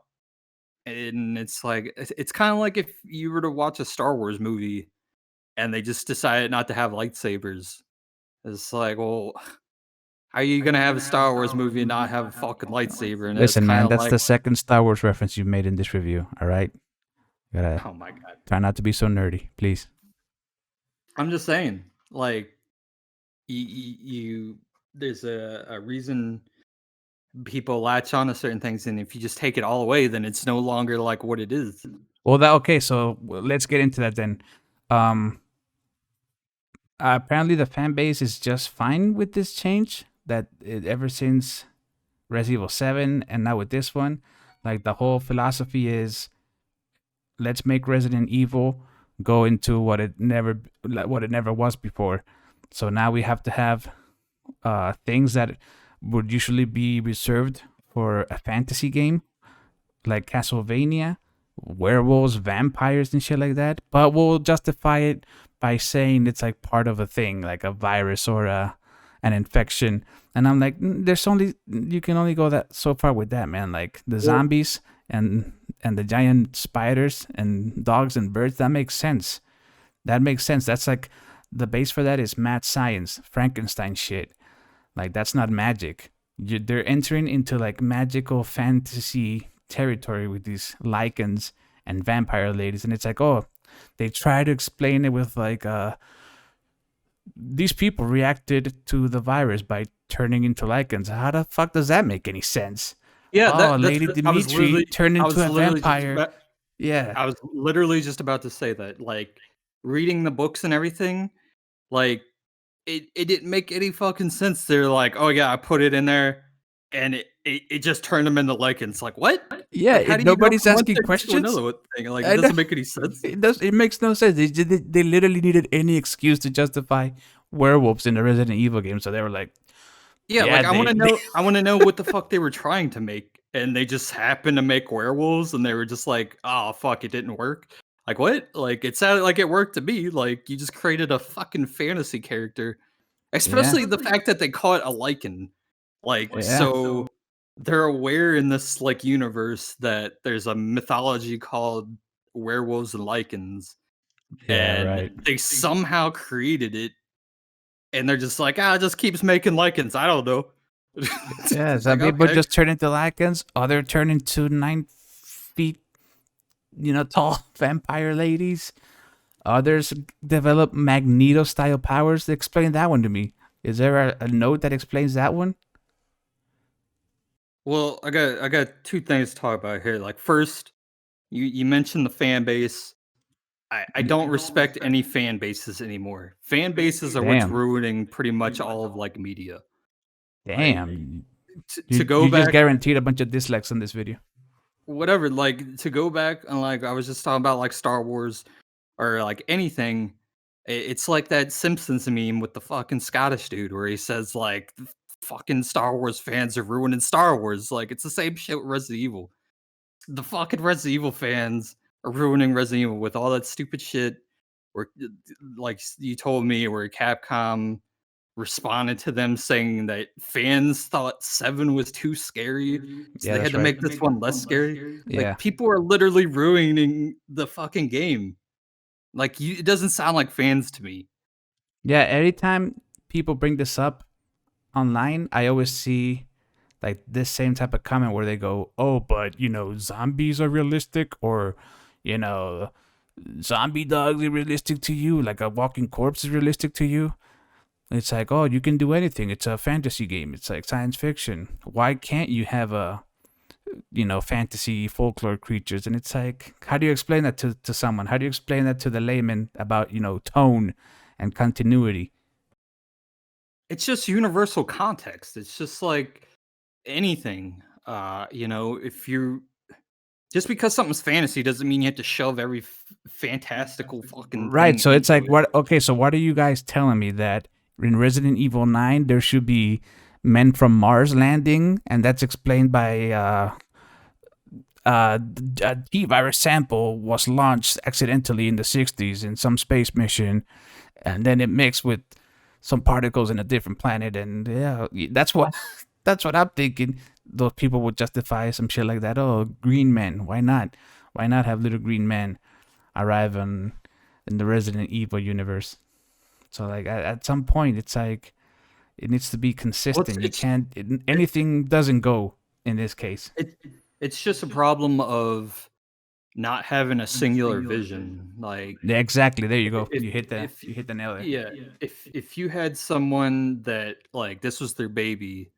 and it's like it's kind of like if you were to watch a Star Wars movie and they just decided not to have lightsabers. It's like, well, how are you gonna have a Star Wars movie and not have a fucking lightsaber? And it's Listen, man, kind of that's like, the second Star Wars reference you've made in this review. All right, gotta oh my god. try not to be so nerdy, please. I'm just saying, like, you there's a reason people latch on to certain things, and if you just take it all away, then it's no longer like what it is. Well, okay. So let's get into that then. Um, Apparently the fan base is just fine with this change. Ever since Resident Evil 7 and now with this one, like the whole philosophy is let's make Resident Evil go into what it never was before. So now we have to have things that would usually be reserved for a fantasy game like Castlevania, werewolves, vampires, and shit like that. But we'll justify it by saying it's like part of a thing, like a virus or an infection. And I'm like, there's only you can only go that so far with that, man. Like the zombies and the giant spiders and dogs and birds, that makes sense. That makes sense. That's like the base for that is mad science, Frankenstein shit. Like that's not magic. They're entering into like magical fantasy territory with these lichens and vampire ladies, and it's like, oh, they try to explain it with like these people reacted to the virus by turning into lichens. How the fuck does that make any sense? Yeah, Oh, that's Lady I was Dimitri literally turned I into was a literally just vampire. about Yeah. I was literally just about to say that. Like reading the books and everything, like it didn't make any fucking sense. They're like, oh yeah, I put it in there, and it just turned them into lichens. Like what? Yeah, Like how do you go nobody's from one asking thing to questions. another thing? Like it I know. doesn't make any sense. It makes no sense. They literally needed any excuse to justify werewolves in the Resident Evil game, so they were like, Yeah, yeah, like I want to know what the fuck they were trying to make, and they just happened to make werewolves, and they were just like, oh fuck, it didn't work. Like what? Like it sounded like it worked to me. Like you just created a fucking fantasy character, yeah, especially the fact that they call it a lichen. Like yeah, so, they're aware in this like universe that there's a mythology called werewolves and lichens, yeah, and right. they somehow created it, and they're just like, ah, it just keeps making lichens. I don't know. Yeah, It's some like, people okay. just turn into lichens, other turn into 9 feet, tall vampire ladies. Others develop Magneto style powers. Explain that one to me. Is there a note that explains that one? Well, I got two things to talk about here. Like first, you mentioned the fan base. I don't respect any fan bases anymore. Fan bases are what's Damn, ruining pretty much all of like media. Like damn. to go You just back, guaranteed a bunch of dislikes on this video. whatever, like to go back and like I was just talking about like Star Wars or like anything. It's like that Simpsons meme with the fucking Scottish dude where he says like fucking Star Wars fans are ruining Star Wars. Like it's the same shit with Resident Evil. The fucking Resident Evil fans are ruining Resident Evil with all that stupid shit. Where, like you told me, where Capcom responded to them saying that fans thought 7 was too scary, so Yeah, they had that's to right. make this one less scary. Yeah. Like people are literally ruining the fucking game. Like it doesn't sound like fans to me. Yeah, every time people bring this up online, I always see like this same type of comment where they go, "Oh, but zombies are realistic," or you know, zombie dogs are realistic to you, like a walking corpse is realistic to you. It's like, oh, you can do anything. It's a fantasy game. It's like science fiction. Why can't you have a fantasy folklore creatures? And it's like, how do you explain that to someone? How do you explain that to the layman about tone and continuity? It's just universal context. It's just like anything. If you just because something's fantasy doesn't mean you have to shove every fantastical fucking Right. thing So it's into like, it. what? Okay. So what are you guys telling me that in Resident Evil 9 there should be men from Mars landing, and that's explained by a T virus sample was launched accidentally in the 60s in some space mission, and then it mixed with some particles in a different planet, and yeah, that's what that's what I'm thinking. Those people would justify some shit like that. Oh, green men, why not? Why not have little green men arrive in the Resident Evil universe? So like at some point, it's like it needs to be Well, it's consistent. You it's can't it, anything doesn't go in this case. it it's just a problem of not having a singular vision. Like Yeah, exactly. There you go. if if You hit the nail there. yeah, if you had someone that like this was their baby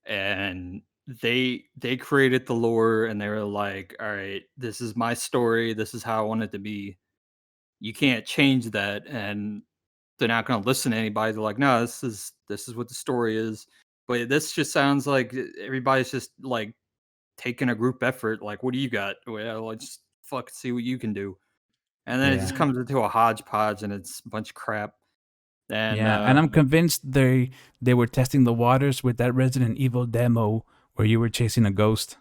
and they created the lore and they were like, all right, this is my story, this is how I want it to be. You can't change that, and they're not going to listen to anybody. They're like, no, this is what the story is. But this just sounds like everybody's just like taking a group effort. Like, what do you got? Well, let's fucking see what you can do. And then it Yeah. just comes into a hodgepodge, and it's a bunch of crap. And Yeah, and I'm convinced they were testing the waters with that Resident Evil demo where you were chasing a ghost,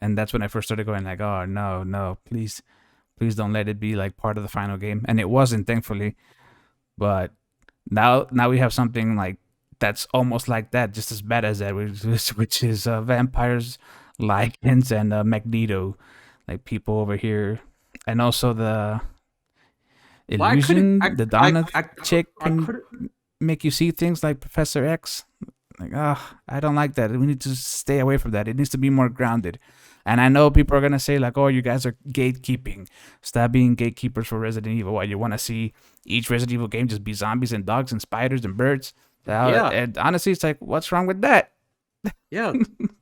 and that's when I first started going like, oh no, no, please don't let it be like part of the final game, and it wasn't, thankfully. But now we have something like that's almost like that, just as bad as that, which is vampires, lichens, and Magneto, like people over here, and also the well, I could illusion, the Donna chick I can could make you see things like Professor X. Like, I don't like that. We need to stay away from that. It needs to be more grounded. And I know people are gonna say like, "Oh, you guys are gatekeeping. Stop being gatekeepers for Resident Evil. Why you want to see each Resident Evil game just be zombies and dogs and spiders and birds?" yeah. And honestly, it's like, what's wrong with that? Yeah.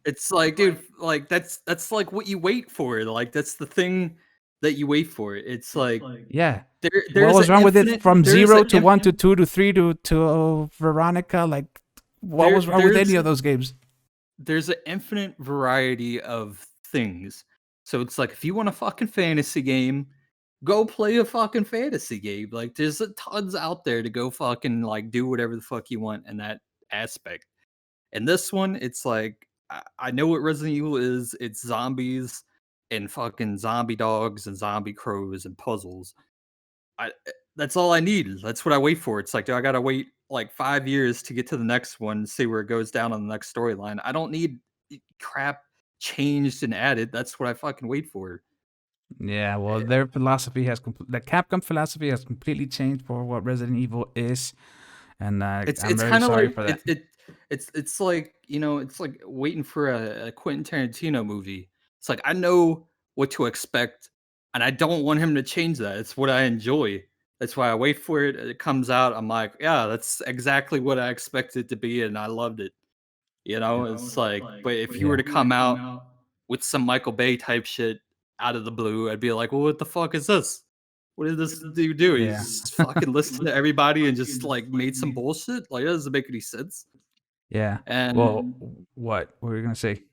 It's like, dude, like that's like what you wait for. Like that's the thing that you wait for. It's like Yeah. there What there's an was wrong with it infinite from there's zero an to one infinite to two to three to Veronica? Like, what was wrong with any there's of those games? there's an infinite variety of things. So it's like if you want a fucking fantasy game, go play a fucking fantasy game. Like there's tons out there to go fucking like do whatever the fuck you want in that aspect. And this one, it's like I know what Resident Evil is. It's zombies and fucking zombie dogs and zombie crows and puzzles. That's all I need. That's what I wait for. It's like, do I gotta wait like 5 years to get to the next one, see where it goes down on the next storyline? I don't need crap changed and added. That's what I fucking wait for. Yeah, well, Eh, their philosophy has the Capcom philosophy has completely changed for what Resident Evil is, and I'm It's very kind of sorry like for that. it's like it's like waiting for a Quentin Tarantino movie. It's like I know what to expect, and I don't want him to change that. It's what I enjoy. That's why I wait for it. It comes out. I'm like, yeah, that's exactly what I expected it to be, and I loved it. It's like, but if you were Yeah, to come out with some Michael Bay type shit out of the blue, I'd be like, well, what the fuck is this? What did this dude do? yeah, He's just fucking listened to everybody and just like made some bullshit. Like that doesn't make any sense. yeah. And Well, what were you gonna say?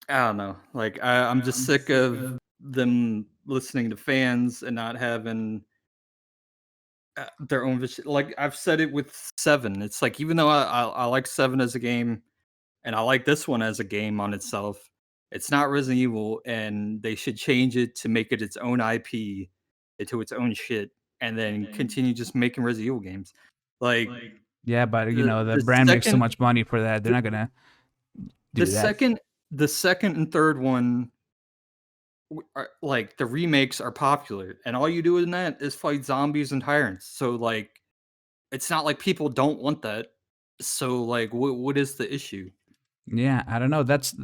I don't know. Like I'm just sick of them listening to fans and not having their own vision. Like I've said it with Seven. It's like even though I like Seven as a game, and I like this one as a game on itself. It's not Resident Evil, and they should change it to make it its own IP, into its own shit, and then continue just making Resident Evil games. Like Yeah, but the the brand makes so second much money for that. They're the, not gonna the do that. second the second and third one are like the remakes are popular, and all you do in that is fight zombies and tyrants. So like it's not like people don't want that. So like what is the issue? Yeah, I don't know. That's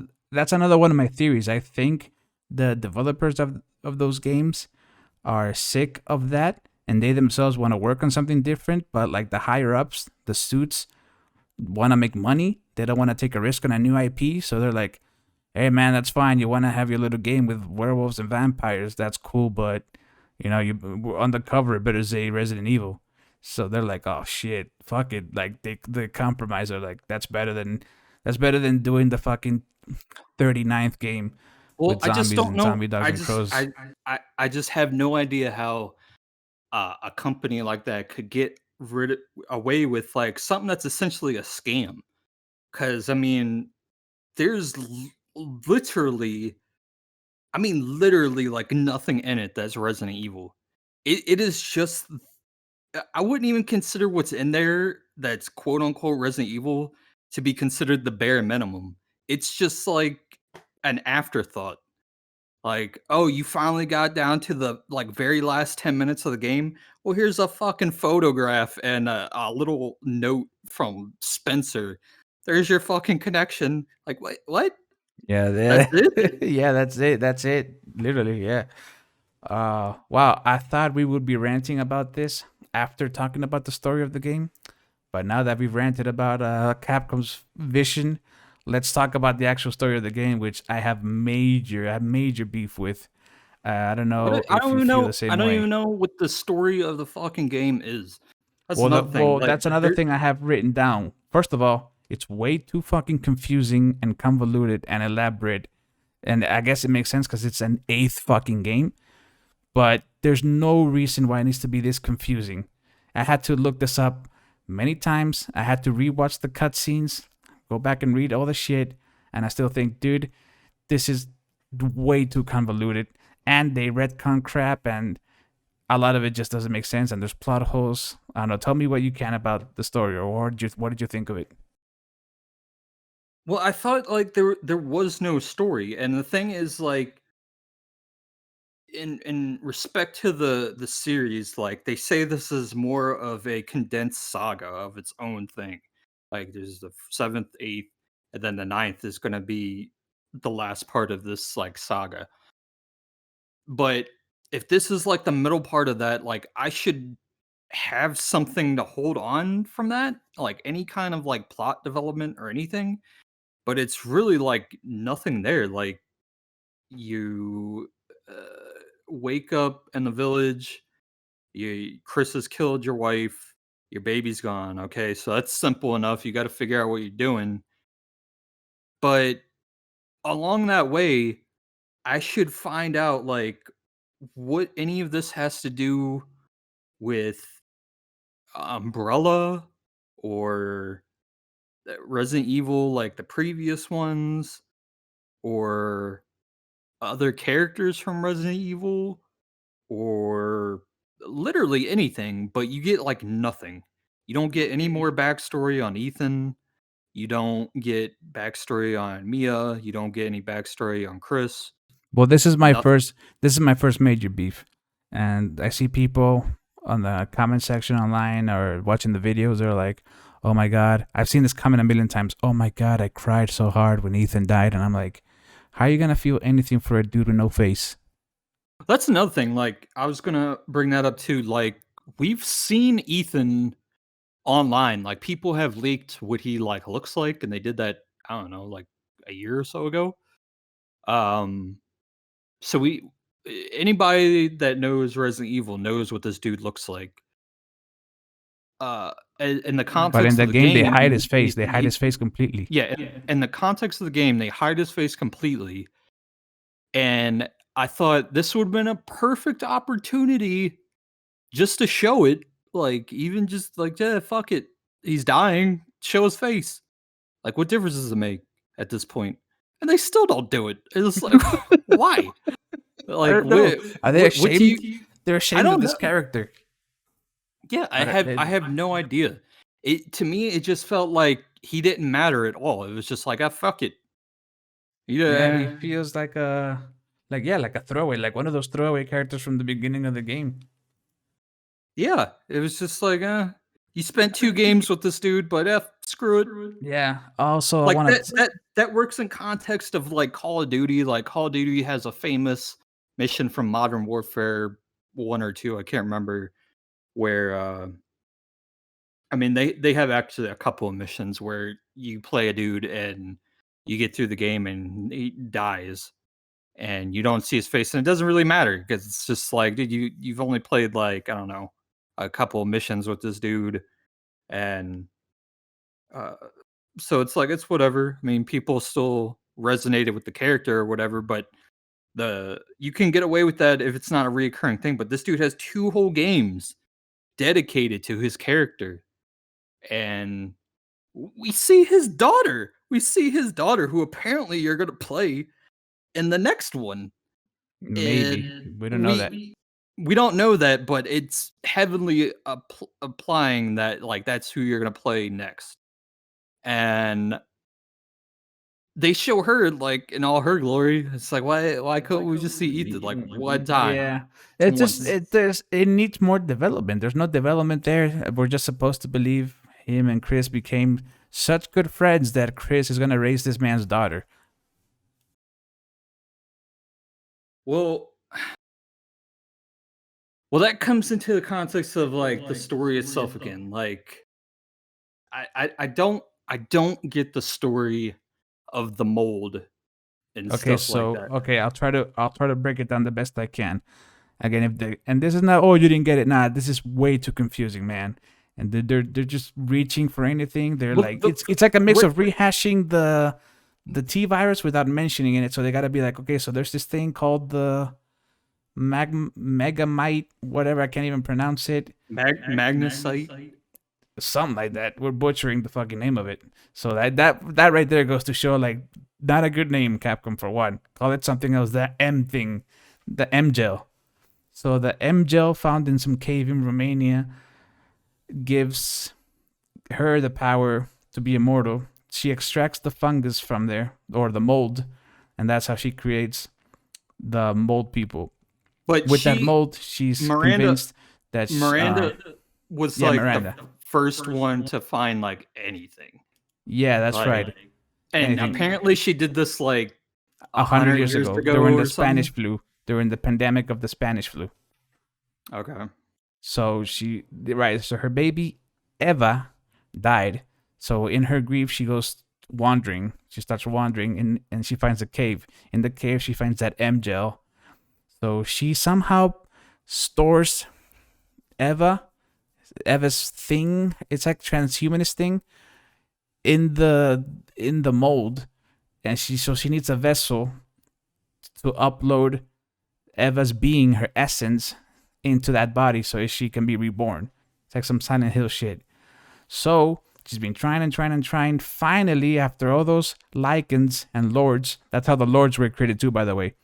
another one of my theories. I think the developers of those games are sick of that, and they themselves want to work on something different, but like the higher ups, the suits, want to make money. They don't want to take a risk on a new IP, so they're like, "Hey, man, that's fine. You want to have your little game with werewolves and vampires? That's cool, but you on the cover it better say Resident Evil." So they're like, "Oh shit, fuck it." Like they compromise. Are like, that's better than doing the fucking 39th game Well, with I just zombies don't and know. zombie dogs I and just crows. I just have no idea how a company like that could get away with like something that's essentially a scam. Because I mean, there's literally, I mean, literally like nothing in it that's Resident Evil. It is just I wouldn't even consider what's in there that's quote unquote Resident Evil to be considered the bare minimum. It's just like an afterthought. Like, oh, you finally got down to the like very last 10 minutes of the game. Well, here's a fucking photograph and a little note from Spencer. There's your fucking connection. Like, wait, what? Yeah, That's it? yeah, that's it. That's it. Literally, yeah. Wow. I thought we would be ranting about this after talking about the story of the game, but now that we've ranted about Capcom's vision, let's talk about the actual story of the game, which I have major beef with. I don't know I if don't you even feel the know. I same don't way. even know what the story of the fucking game is. That's Well, another thing. Like, that's another there, thing I have written down. First of all, it's way too fucking confusing and convoluted and elaborate, and I guess it makes sense because it's an eighth fucking game. But there's no reason why it needs to be this confusing. I had to look this up many times. I had to rewatch the cutscenes, go back and read all the shit, and I still think, dude, this is way too convoluted. And they retcon crap, and a lot of it just doesn't make sense. And there's plot holes. I don't know. Tell me what you can about the story, or what did you think of it? well, I thought like there was no story, and the thing is like in respect to the series, like they say this is more of a condensed saga of its own thing. Like there's the seventh, eighth, and then the ninth is going to be the last part of this like saga. But if this is like the middle part of that, like I should have something to hold on from that, like any kind of like plot development or anything. But it's really like nothing there. Like you wake up in the village, Chris has killed your wife, your baby's gone. Okay, so that's simple enough. You got to figure out what you're doing. But along that way, I should find out like what any of this has to do with Umbrella or Resident Evil, like the previous ones, or other characters from Resident Evil, or literally anything, but you get like nothing. You don't get any more backstory on Ethan. You don't get backstory on Mia. You don't get any backstory on Chris. Well, this is my Nothing. first. This is my first major beef, and I see people on the comment section online or watching the videos. They're like, "Oh my god, I've seen this comment a million times. Oh my god, I cried so hard when Ethan died," and I'm like, "How are you gonna feel anything for a dude with no face?" That's another thing. Like, I was gonna bring that up too. Like, we've seen Ethan online. Like, people have leaked what he like looks like, and they did that. I don't know, like a year or so ago. Um, so anybody that knows Resident Evil knows what this dude looks like. In the But in context the of the game, they game, hide his face. They hide his face completely. yeah, in the context of the game, they hide his face completely. And I thought this would have been a perfect opportunity just to show it. Like, even just like, yeah, fuck it. He's dying. Show his face. Like, what difference does it make at this point? And they still don't do it. It's like, why? I Like, don't know. Are they what do you? ashamed? They're I ashamed of don't this know. character. Yeah, I don't, I have no idea. It to me, it just felt like he didn't matter at all. It was just like, ah, fuck it. yeah, he Yeah, feels like a throwaway, like one of those throwaway characters from the beginning of the game. yeah. It was just like, you spent 2 games with this dude, but screw it. Yeah. Also, I Like want to. that works in context of like Call of Duty. Like Call of Duty has a famous mission from Modern Warfare 1 or 2. I can't remember. where I mean they have actually a couple of missions where you play a dude and you get through the game and he dies and you don't see his face and it doesn't really matter because it's just like dude you've only played like I don't know a couple of missions with this dude and uh so it's like it's whatever. I mean people still resonated with the character or whatever, but the you can get away with that if it's not a reoccurring thing, but this dude has 2 whole games dedicated to his character, and we see his daughter. We see his daughter who apparently you're gonna play in the next one, Maybe. and We don't know that. we don't know that, but it's heavily applying that, like, that's who you're gonna play next, and they show her, like, in all her glory. It's like, why couldn't we just see Ethan, like, one time? Yeah. Just It's just once. it needs more development. There's no development there. We're just supposed to believe him and Chris became such good friends that Chris is gonna raise this man's daughter. Well well, that comes into the context of, like, the story itself again, like, I don't get the story of the mold and Okay, stuff like so that. okay, I'll try to break it down the best I can. Again, if the and this is not oh you didn't get it, nah, this is way too confusing, man. And they're just reaching for anything. They're Well, like the it's like a mix wait, of rehashing the T virus without mentioning it. So they gotta be like, okay, so there's this thing called the megamite, whatever, I can't even pronounce it. Magnesite? Something like that. We're butchering the fucking name of it. So that right there goes to show like not a good name, Capcom, for one. Call it something else. The M thing, the M gel. So the M gel found in some cave in Romania gives her the power to be immortal. She extracts the fungus from there or the mold, and that's how she creates the mold people. But With that mold, she's Miranda convinced that Miranda was, yeah, like, the Miranda. first one to find, like, anything. Yeah, that's Like right. and Anything. apparently she did this, like, 100 100 years years ago, ago during the or Spanish something? flu, during the pandemic of the Spanish flu. Okay. So she right. So her baby Eva died. So in her grief, she goes wandering. She starts wandering, and she finds a cave. In the cave, she finds that M gel. So she somehow stores Eva, Eva's thing. It's like transhumanist thing in the mold, and she needs a vessel to upload Eva's being, her essence, into that body so she can be reborn. It's like some Silent Hill shit. So she's been trying and trying and trying. Finally, after all those lichens and lords, that's how the lords were created too, by the way.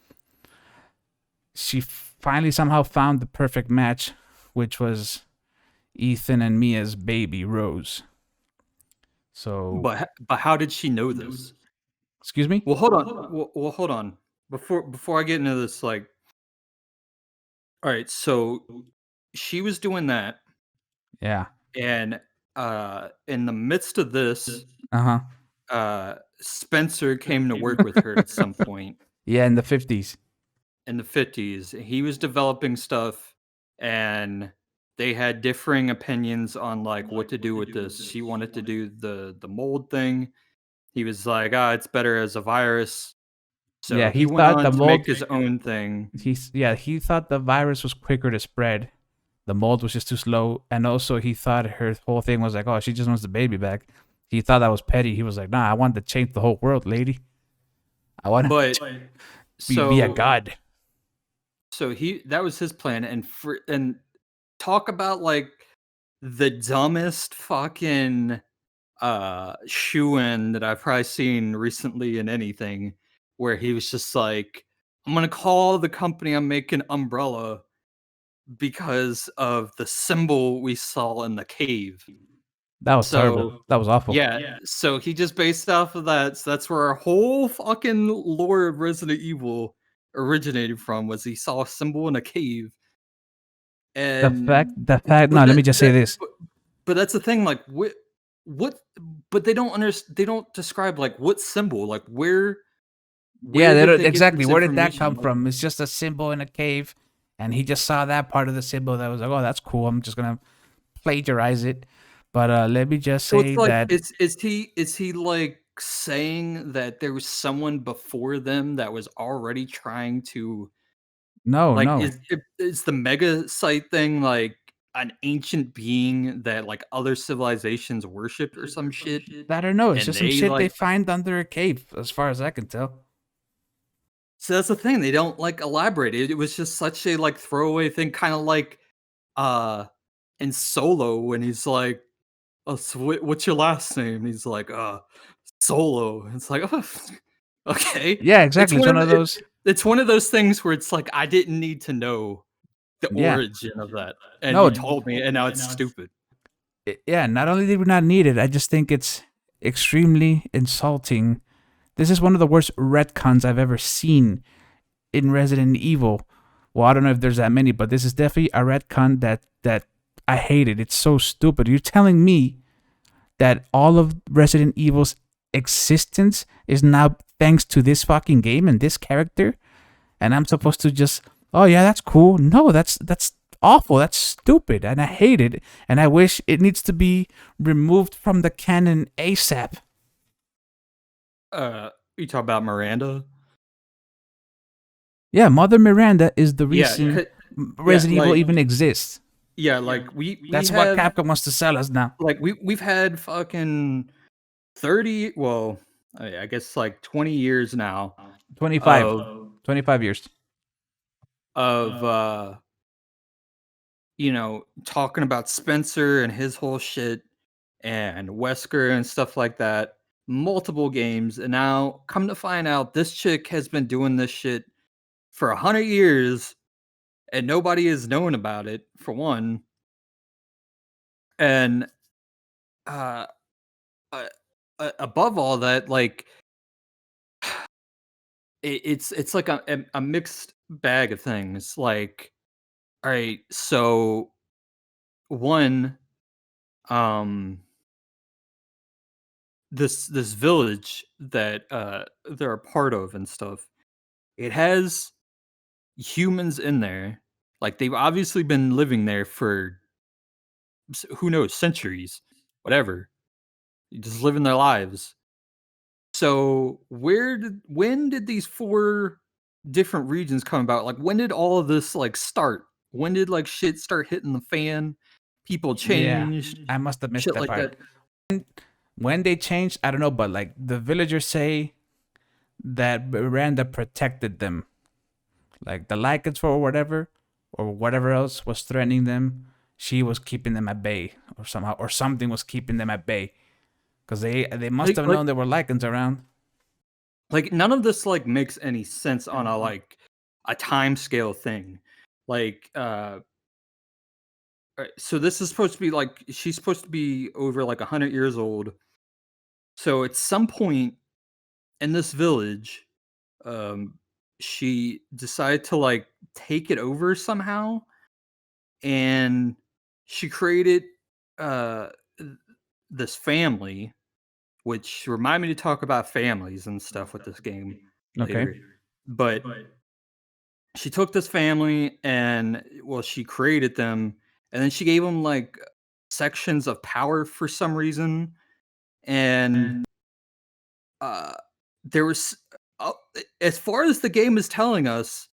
She finally somehow found the perfect match, which was Ethan and Mia's baby, Rose. So, But how did she know this? excuse me? Well, hold on. Well, hold on. Before I get into this, like, all right, so she was doing that, Yeah. and in the midst of this, Uh huh. Spencer came to work with her at some point Yeah, in the 50s. in the 50s. He was developing stuff, and they had differing opinions on like what to do with this. She wanted to do the mold thing. He was like, ah, it's better as a virus. Yeah, So he he went thought on the to make mold. his own thing. He thought the virus was quicker to spread. The mold was just too slow, and also he thought her whole thing was like, oh, she just wants the baby back. He thought that was petty. He was like, nah, I want to change the whole world, lady. I want to But be a so god. so he that was his plan, and talk about like the dumbest fucking shoe-in that I've probably seen recently in anything, where he was just like, I'm gonna call the company I'm making Umbrella because of the symbol we saw in the cave. That was terrible. So That was awful. yeah, so he just based off of that. So that's where our whole fucking lore of Resident Evil originated from, was he saw a symbol in a cave. And The fact. No, but let that me just say that this. but that's the thing, like what but they don't describe like what symbol, like Yeah, where they did don't they get exactly. this Where did that information? come Like from? It's just a symbol in a cave, and he just saw that part of the symbol that was like, oh, that's cool. I'm just gonna plagiarize it. But let me just So it's say like, that is he like saying that there was someone before them that was already trying to no, like no. is the mega site thing like an ancient being that like other civilizations worshipped or some shit? I don't know. It's And just some they shit they like find under a cave, as far as I can tell. so that's the thing, they don't like elaborate. It was just such a like throwaway thing, kind of like uh in Solo when he's like, "Oh, so what's your last name?" He's like, Solo." It's like, "Oh, okay." Yeah, It's exactly. It's one one of of those. it's one of those things where it's like, I didn't need to know the Yeah. origin of that, and No. you told me, and now it's stupid. Yeah. Not only did we not need it, I just think it's extremely insulting. This is one of the worst retcons I've ever seen in Resident Evil. Well, I don't know if there's that many, but this is definitely a retcon that I hated. It's so stupid. You're telling me that all of Resident Evil's existence is now thanks to this fucking game and this character, and I'm supposed to just, oh yeah, that's cool. No, that's awful. That's stupid, and I hate it. And I wish it needs to be removed from the canon ASAP. You talk about Miranda? Yeah, Mother Miranda is the Yeah, reason yeah, Resident Evil even exists. yeah, like we That's what have Capcom wants to sell us now. like we've had fucking 30, well, I guess like 20 years now 25. of 25 years. of talking about Spencer and his whole shit and Wesker and stuff like that. Multiple games, and now come to find out this chick has been doing this shit for 100 years and nobody has known about it, for one. And uh, uh above all that, like it's like a mixed bag of things. Like, all right, so one, um, this village that they're a part of and stuff, it has humans in there. Like they've obviously been living there for who knows, centuries, whatever, just living their lives. So when did these four different regions come about? Like when did all of this like start? When did like shit start hitting the fan? People Yeah, changed, I must have missed shit that like part. that. When they changed, I don't know, but like the villagers say that Miranda protected them. Like the Lycans or whatever else was threatening them, she was keeping them at bay, or somehow, or something was keeping them at bay. Because they must Like have like known there were Lycans around. like none of this like makes any sense on a time scale thing. Like so this is supposed to be like she's supposed to be over like 100 years old. So at some point in this village, um, she decided to like take it over somehow, and she created uh th- this family, which remind me to talk about families and stuff with this game Okay. later. But she took this family and well, she created them, and then she gave them like sections of power for some reason, and uh there was uh, as far as the game is telling us,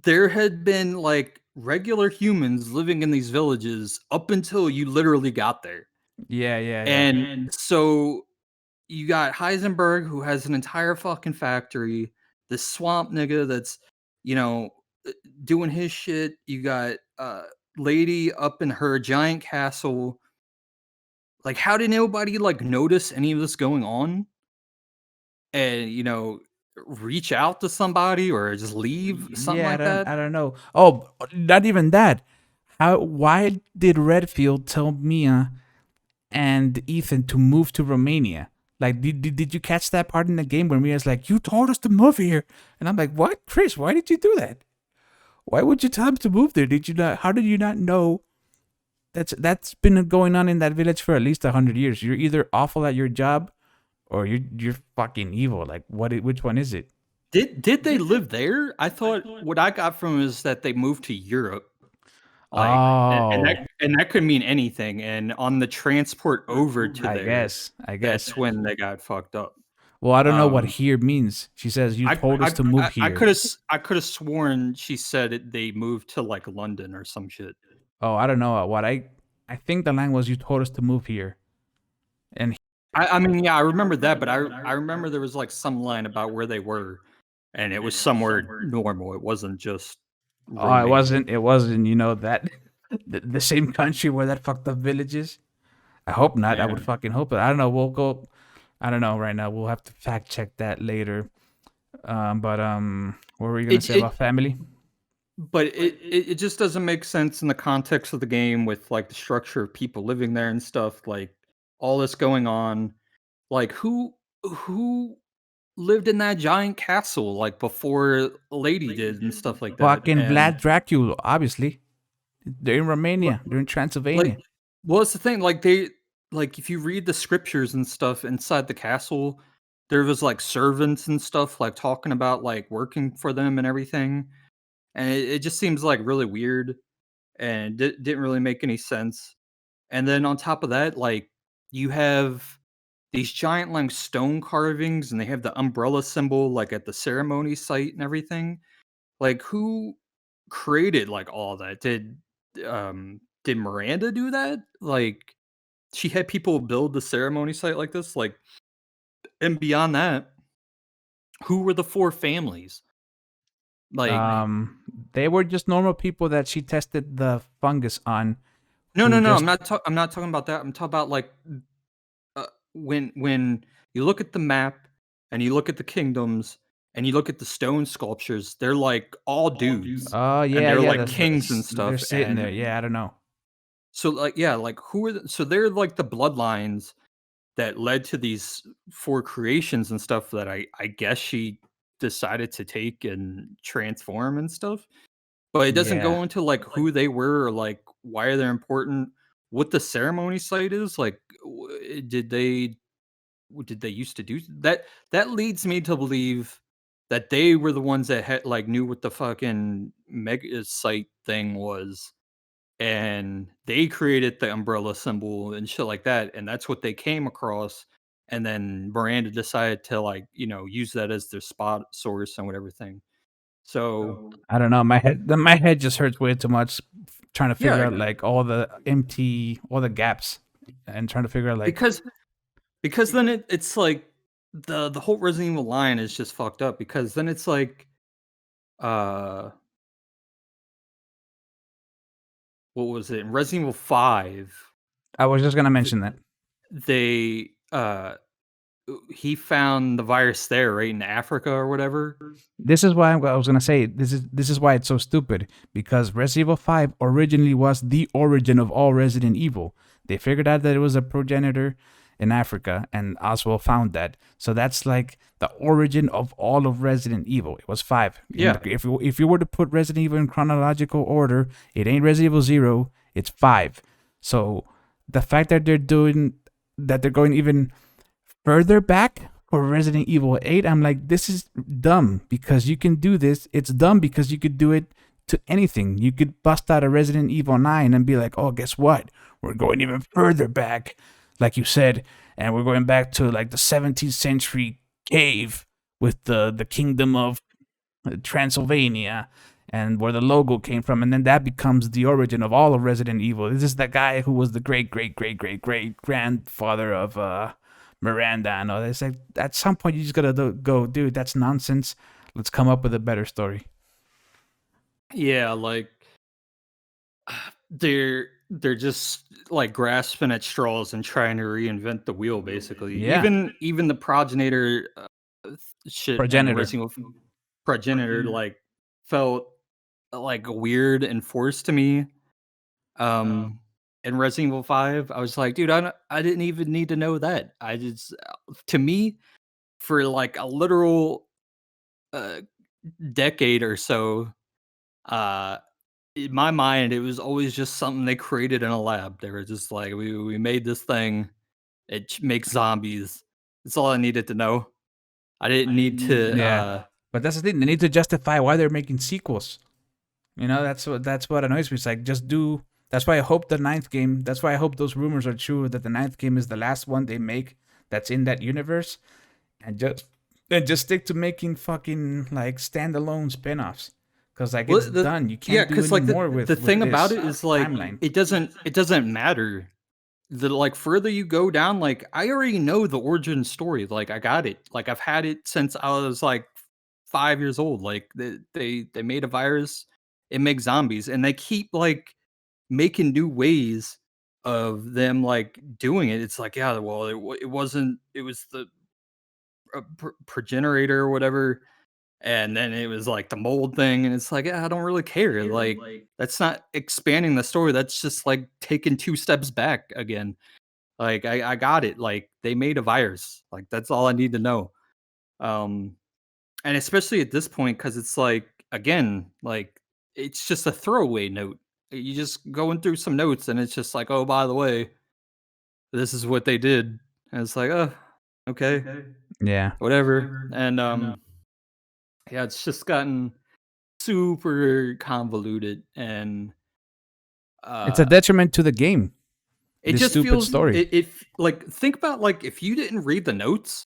there had been like regular humans living in these villages up until you literally got there. Yeah, yeah, yeah. And so you got Heisenberg who has an entire fucking factory, this swamp nigga that's, you know, uh, doing his shit. You got lady up in her giant castle. Like how did nobody like notice any of this going on? And reach out to somebody or just leave, something Yeah, like that. I don't know. Oh, not even that. How? Why did Redfield tell Mia and Ethan to move to Romania? Like, did you catch that part in the game where Mia's like, "You told us to move here," and I'm like, "What, Chris? Why did you do that? Why would you tell him to move there? Did you not? How did you not know that's been going on in that village for at least 100 years? You're either awful at your job or you're fucking evil. Like, what? Which one is it?" Did they live there? I thought what I got from it is that they moved to Europe, like, Oh, and that could mean anything, and on the transport over to I there, guess. I guess. that's when they got fucked up. Well, I don't know what Um, here means. She says you told us to move I here. coulda I coulda sworn she said they moved to, like, London or some shit. Oh, I don't know what I think the line was you told us to move here. And I mean, yeah, I remember that, but I remember there was, like, some line about where they were, and it was somewhere normal, it wasn't just oh, it roaming. wasn't. It wasn't. You know that the same country where that fucked up village is. I hope not. I would Man. fucking hope it. I don't know. We'll go. I don't know right now. We'll have to fact check that later. But what were you gonna say It about family? but it just doesn't make sense in the context of the game with, like, the structure of people living there and stuff, like, all this going on. Like, who lived in that giant castle, like, before Lady did and stuff like that? Fucking And, Vlad Dracula, obviously. They're in li Romania. They're in like Transylvania. well, it's the thing, like, if you read the scriptures and stuff inside the castle, there was, like, servants and stuff, like, talking about, like, working for them and everything, and it just seems, like, really weird, and didn't really make any sense. And then on top of that, like, you have these giant, like, stone carvings, and they have the umbrella symbol, like, at the ceremony site and everything. Like, who created, like, all that? Did Miranda do that? Like, she had people build the ceremony site like this? Like, and beyond that, who were the 4 families? Like, Um, they were just normal people that she tested the fungus on, no, who no, no, just I'm not talking about that. I'm talking about, like, when you look at the map and you look at the kingdoms and you look at the stone sculptures, they're like all dudes oh and yeah, they're yeah, like kings and they're stuff. sitting there. And Yeah, I don't know. so, like, yeah, like who are so they're like the bloodlines that led to these 4 creations and stuff that I guess she decided to take and transform and stuff. But it doesn't Yeah. go into like who they were or like why they're important, what the ceremony site is. Like, did they used to do that? That leads me to believe that they were the ones that had like knew what the fucking mega site thing was, and they created the umbrella symbol and shit like that, and that's what they came across. And then Miranda decided to, like, use that as their spot source and whatever thing. So I don't know. My head just hurts way too much trying to figure yeah, out like all the gaps, and trying to figure out like because then it's like the whole Resident Evil line is just fucked up because then it's like uh what was it? In Resident Evil 5, I was just gonna th mention that. they, he found the virus there, right, in Africa or whatever? This is why I was gonna say this is why it's so stupid, because Resident Evil 5 originally was the origin of all Resident Evil. They figured out that it was a progenitor in Africa, and Oswald found that. So that's like the origin of all of Resident Evil. It was 5. Yeah. If you were to put Resident Evil in chronological order, it ain't Resident Evil 0, it's 5. So the fact that they're going even further back for Resident Evil 8, I'm like, this is dumb because you can do this. It's dumb because you could do it to anything. You could bust out a Resident Evil 9 and be like, oh, guess what? We're going even further back, like you said, and we're going back to like the 17th century cave with the kingdom of Transylvania and where the logo came from, and then that becomes the origin of all of Resident Evil. This is the guy who was the great great great great great grandfather of Miranda and all. It's like at some point you just gotta go, dude. That's nonsense. Let's come up with a better story. Yeah, like, they're just, like, grasping at straws and trying to reinvent the wheel, basically. Yeah, Even the progenitor, shit and progenitor. Resident Evil progenitor, like, felt, like, weird and forced to me. Um, in Resident Evil 5, I was like, "Dude, I didn't even need to know that." I just to me, for, like, a literal, uh, decade or so, uh, in my mind, it was always just something they created in a lab. They were just like, "We made this thing. It makes zombies." That's all I needed to know. I didn't need to, Yeah, But that's the thing. They need to justify why they're making sequels. You know, that's what annoys me. It's like just do. That's why I hope the ninth game. That's why I hope those rumors are true. That the ninth game is the last one they make that's in that universe, and just stick to making fucking like standalone spin-offs. Cause like Well, it's done. You yeah, can't do because any like more the with thing about this it is like timeline. it doesn't matter. The like further you go down, like I already know the origin story. Like I got it. Like I've had it since I was like 5 years old. Like they made a virus, it makes zombies, and they keep like making new ways of them like doing it. It's like, yeah, well, it wasn't. It was the progenitor or whatever, and then it was like the mold thing, and it's like, yeah, I don't really care. Like that's not expanding the story. That's just like taking 2 steps back again. Like I got it. Like they made a virus. Like that's all I need to know. Um, and especially at this point, because it's like again, like it's just a throwaway note. You just going through some notes, and it's just like, oh, by the way, this is what they did. And it's like, oh, okay, Yeah, whatever. And yeah, it's just gotten super convoluted, and it's a uh detriment to the game. it This just stupid feels story, if like think about like if you didn't read the notes,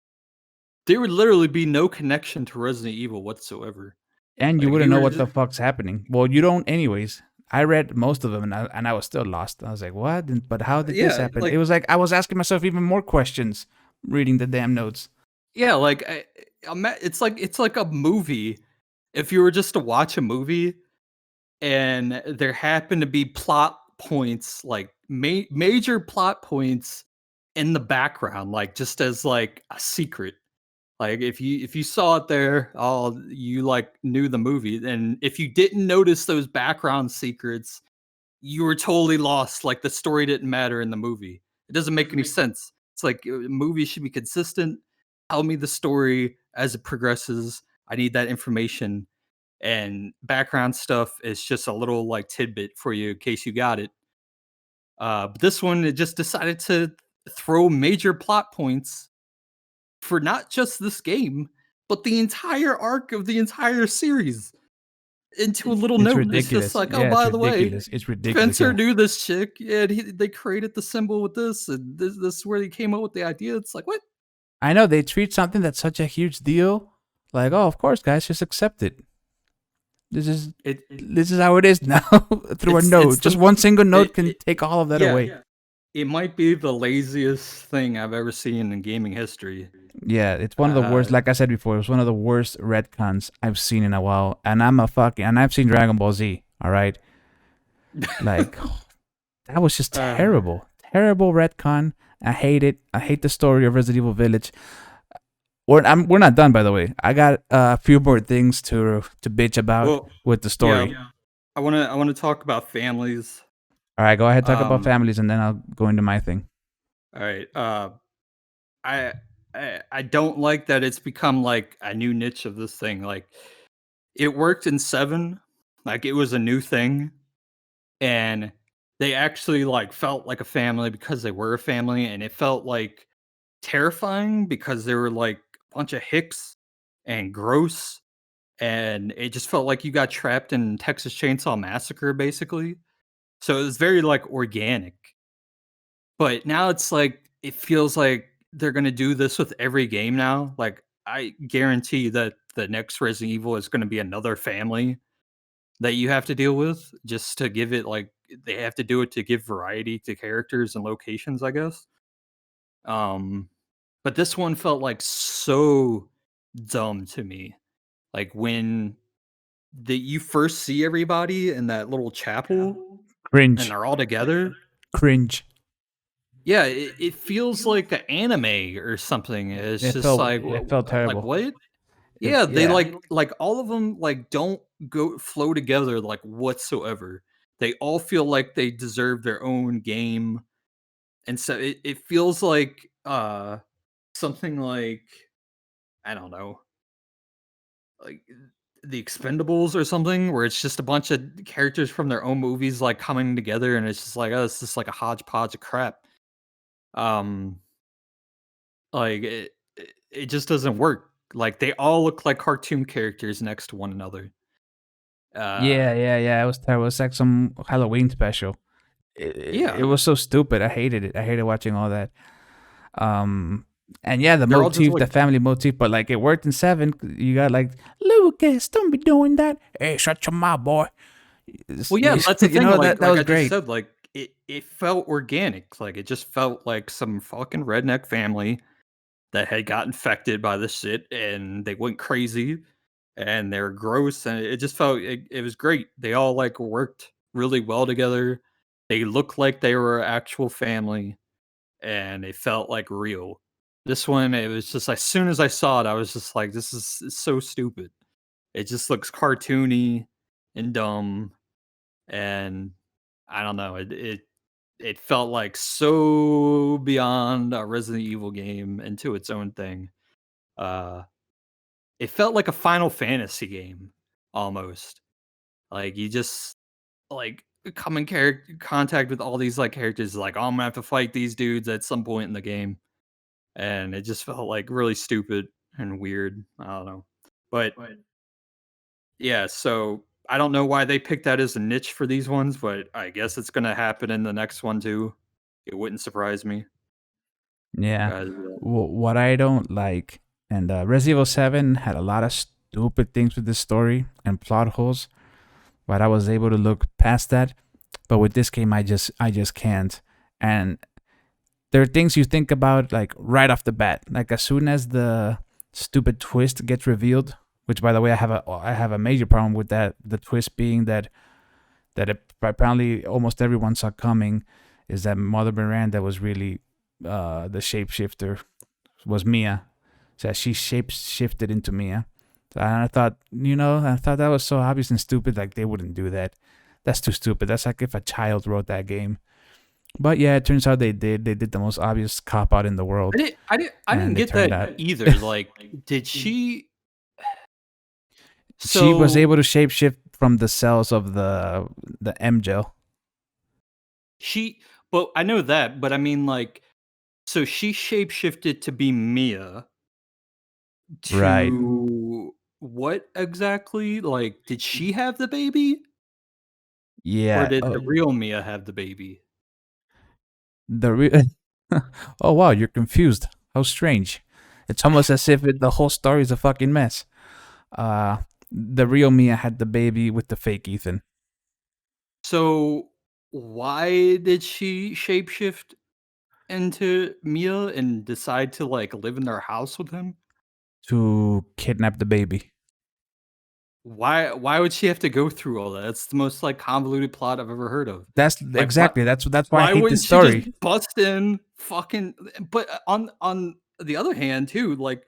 there would literally be no connection to Resident Evil whatsoever. and you Like if wouldn't you know were what the just fuck's happening. Well, you don't, anyways. I read most of them, and I was still lost. I was like, "What? But how did this yeah, happen?" It like was like I was asking myself even more questions reading the damn notes. yeah, like it's like a movie. If you were just to watch a movie and there happen to be plot points like major plot points in the background, like just as like a secret. Like if you saw it there, oh, you like knew the movie. And if you didn't notice those background secrets, you were totally lost. Like the story didn't matter in the movie. It doesn't make any sense. It's like movies should be consistent. Tell me the story as it progresses. I need that information. And background stuff is just a little like tidbit for you in case you got it. But this one, it just decided to throw major plot points for not just this game, but the entire arc of the entire series into a little It's note. It's just ridiculous. like, oh, Yeah, it's by the way, ridiculous. It's ridiculous. Spencer Yeah, knew this chick, and they created the symbol with this, and this is where he came up with the idea. It's like, what? I know they treat something that's such a huge deal like, oh, of course, guys, just accept it. This is It this is how it is now through a it's note. Just the one single note can it take all of that yeah, away. it might be the laziest thing I've ever seen in gaming history. Yeah, it's one of the worst. Uh, Like I said before, it was one of the worst retcons I've seen in a while. And I've seen Dragon Ball Z. All right, like that was just uh, terrible, terrible retcon. I hate it. I hate the story of Resident Evil Village. We're not done, by the way. I got a few more things to bitch about well, with the yeah, story. I wanna talk about families. All right, go ahead, talk about Um, families, and then I'll go into my thing. all right. I I don't like that it's become like a new niche of this thing. Like it worked in 7, like it was a new thing, and they actually like felt like a family because they were a family, and it felt like terrifying because they were like a bunch of hicks and gross, and it just felt like you got trapped in Texas Chainsaw Massacre basically. So it was very like organic. But now it's like it feels like they're gonna do this with every game now. Like I guarantee that the next Resident Evil is gonna be another family that you have to deal with just to give it like they have to do it to give variety to characters and locations, I guess. Um, but this one felt like so dumb to me. Like when you first see everybody in that little chapel and Cringe, they're all together. cringe. Yeah, it feels like an anime or something. It's just like It felt like terrible. what? Yeah, they Yeah, like all of them like don't go flow together like whatsoever. They all feel like they deserve their own game, and so it feels like something like I don't know, like the Expendables or something, where it's just a bunch of characters from their own movies like coming together, and it's just like oh, it's just like a hodgepodge of crap. Um, like it just doesn't work. Like they all look like cartoon characters next to one another. Uh, Yeah. It was terrible. It was like some Halloween special. It yeah, was so stupid. I hated it. I hated watching all that. Um, and yeah, the they're all just motif, the like, family motif, but like it worked in 7. You got like Lucas, don't be doing that. Hey, shut your mouth, boy. well, yeah, that's the thing. That Like was I just great. said, like it felt organic. Like it just felt like some fucking redneck family that had got infected by this shit and they went crazy and they're gross and it just felt it was great. They all like worked really well together. They looked like they were actual family and it felt like real. This one, it was just as soon as I saw it, I was just like, this is so stupid. It just looks cartoony and dumb, and I don't know. It felt like so beyond a Resident Evil game into its own thing. Uh, it felt like a Final Fantasy game almost. Like you just like come in contact with all these like characters. Like, oh, I'm gonna have to fight these dudes at some point in the game, and it just felt like really stupid and weird. I don't know, but yeah. So I don't know why they picked that as a niche for these ones, but I guess it's gonna happen in the next one too. It wouldn't surprise me. Yeah. 'Cause, What I don't like, and Resident Evil 7 had a lot of stupid things with this story and plot holes, but I was able to look past that. But with this game, I just can't. And there are things you think about like right off the bat, like as soon as the stupid twist gets revealed. Which, by the way, I have a major problem with that. The twist being apparently almost everyone saw coming is that Mother Miranda was really the shapeshifter was Mia. So she shape shifted into Mia. So I thought, I thought that was so obvious and stupid. Like they wouldn't do that. That's too stupid. That's like if a child wrote that game. But yeah, it turns out they did. They did the most obvious cop out in the world, I didn't and it get turned that out either. Like, did she? she was So able to shapeshift from the cells of the M gel. she, but I know that. But I mean, like, so she shapeshifted to be Mia. Right. To what exactly? Like, did she have the baby, or Yeah. did the real Mia have the baby? The re- oh wow, you're confused. How strange. It's almost as if the whole story is a fucking mess. Uh, the real Mia had the baby with the fake Ethan So why did she shapeshift into Mia and decide to like live in their house with him? to kidnap the baby. Why would she have to go through all that? That's the most like convoluted plot I've ever heard of. That's Like what exactly that's why I why hate this wouldn't she just story. bust in fucking but on the other hand too, like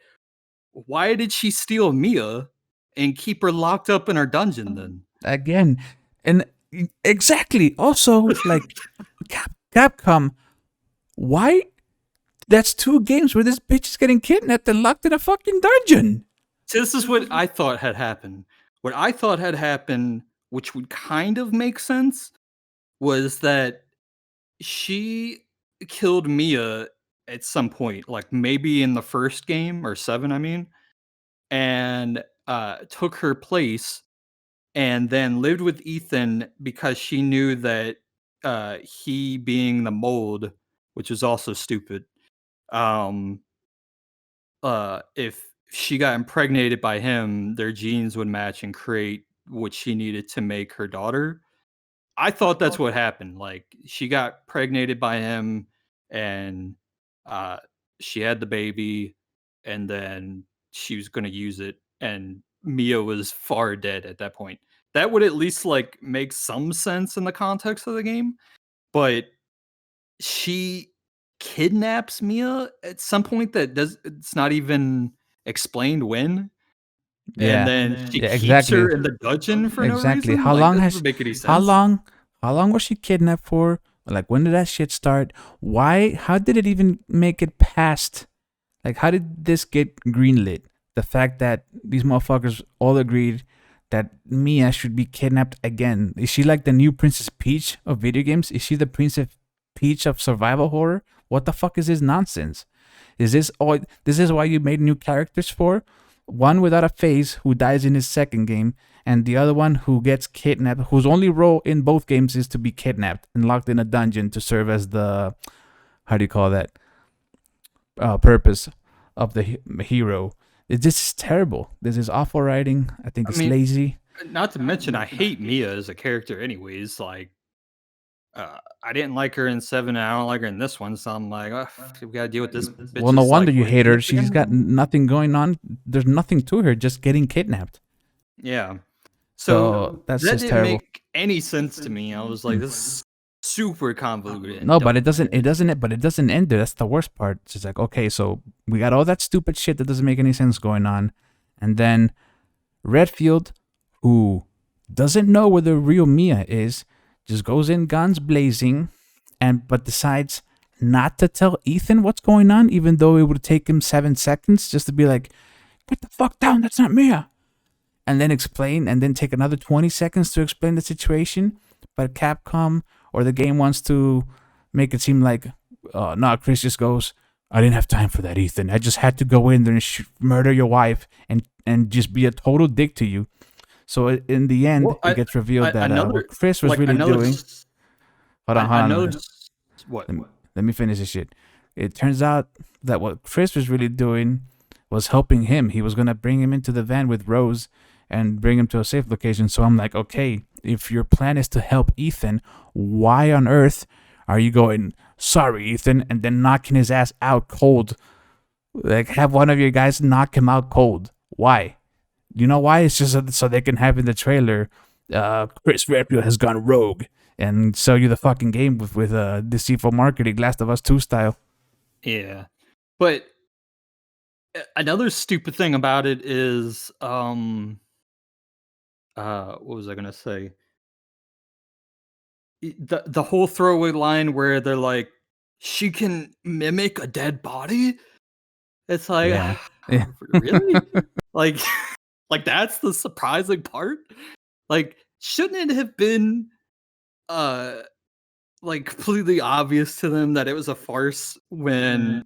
why did she steal Mia and keep her locked up in her dungeon then? Again, and exactly. Also, like Capcom, why? That's 2 games where this bitch is getting kidnapped and locked in a fucking dungeon. So this is what I thought had happened. What I thought had happened, which would kind of make sense, was that she killed Mia at some point, like maybe in the first game or 7, I mean, and took her place and then lived with Ethan because she knew that he being the mold, which was also stupid, um, if she got impregnated by him, their genes would match and create what she needed to make her daughter. I thought that's what happened. Like she got pregnated by him and uh she had the baby and then she was going to use it and Mia was far dead at that point. That would at least like make some sense in the context of the game, but she kidnaps Mia at some point that does it's not even explained when, and Yeah, then she yeah, keeps exactly, her in the dungeon for no exactly. reason? Like, that doesn't make any How sense. long, how long was she kidnapped for? Like, when did that shit start? Why? How did it even make it past? Like, how did this get greenlit? The fact that these motherfuckers all agreed that Mia should be kidnapped again. Is she like the new Princess Peach of video games? Is she the Princess Peach of survival horror? What the fuck is this nonsense? Is this all? This is why you made new characters for? one without a face who dies in his second game, and the other one who gets kidnapped, whose only role in both games is to be kidnapped and locked in a dungeon to serve as the, how do you call that, purpose of the hero. This is terrible. This is awful writing. I think it's lazy. Not to mention, I hate Mia as a character, anyways. Like, I didn't like her in 7, and I don't like her in this one. So I'm like, we gotta deal with this bitch. Well, no wonder you hate her. She's got nothing going on. There's nothing to her. Just getting kidnapped. Yeah. So that's that just didn't terrible. make any sense to me. I was like, this is super convoluted. No, but it doesn't. But it doesn't end there. That's the worst part. It's just like, okay, so we got all that stupid shit that doesn't make any sense going on, and then Redfield, who doesn't know where the real Mia is, just goes in guns blazing, but decides not to tell Ethan what's going on, even though it would take him 7 seconds just to be like, "Get the fuck down, that's not Mia," and then explain, and then take another 20 seconds to explain the situation. But Capcom or the game wants to make it seem like, Chris just goes, "I didn't have time for that, Ethan. I just had to go in there and murder your wife and just be a total dick to you." So in the end, it gets revealed that what Chris was really doing. Hold on. What? Let me finish this shit. It turns out that what Chris was really doing was helping him. He was gonna bring him into the van with Rose and bring him to a safe location. So I'm like, okay, if your plan is to help Ethan, why on earth are you going, "Sorry, Ethan," and then knocking his ass out cold? Like, have one of your guys knock him out cold. Why? You know why? It's just so they can have in the trailer, Chris Redfield has gone rogue, and sell you the fucking game with deceitful marketing, Last of Us 2 style. Yeah. But another stupid thing about it is, what was I gonna say? The whole throwaway line where they're like, she can mimic a dead body. It's like, Yeah. really? like, like that's the surprising part. Like, shouldn't it have been, like completely obvious to them that it was a farce when,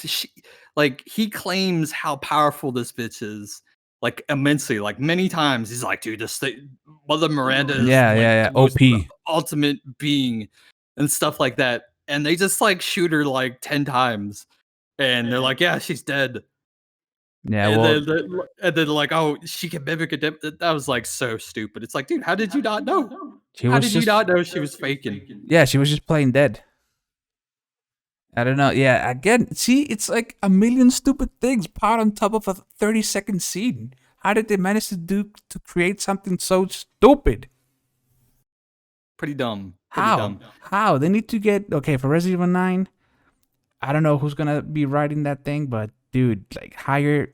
she, like, he claims how powerful this bitch is, like immensely, like many times. He's like, dude, this thing, Mother Miranda is Yeah. the most OP. ultimate being and stuff like that. And they just like shoot her like 10 times, and they're like, yeah, she's dead. Yeah, And well, then like, oh, she can mimic a dip. That was like so stupid. It's like, dude, how did you not know? she How was did you just not know she was faking? yeah, she was just playing dead. I don't know. Yeah, again, see, it's like a million stupid things piled on top of a 30-second scene. How did they manage to create something so stupid? Pretty dumb. How? They need to get, okay, for Resident Evil 9. I don't know who's gonna be writing that thing, but dude, like hire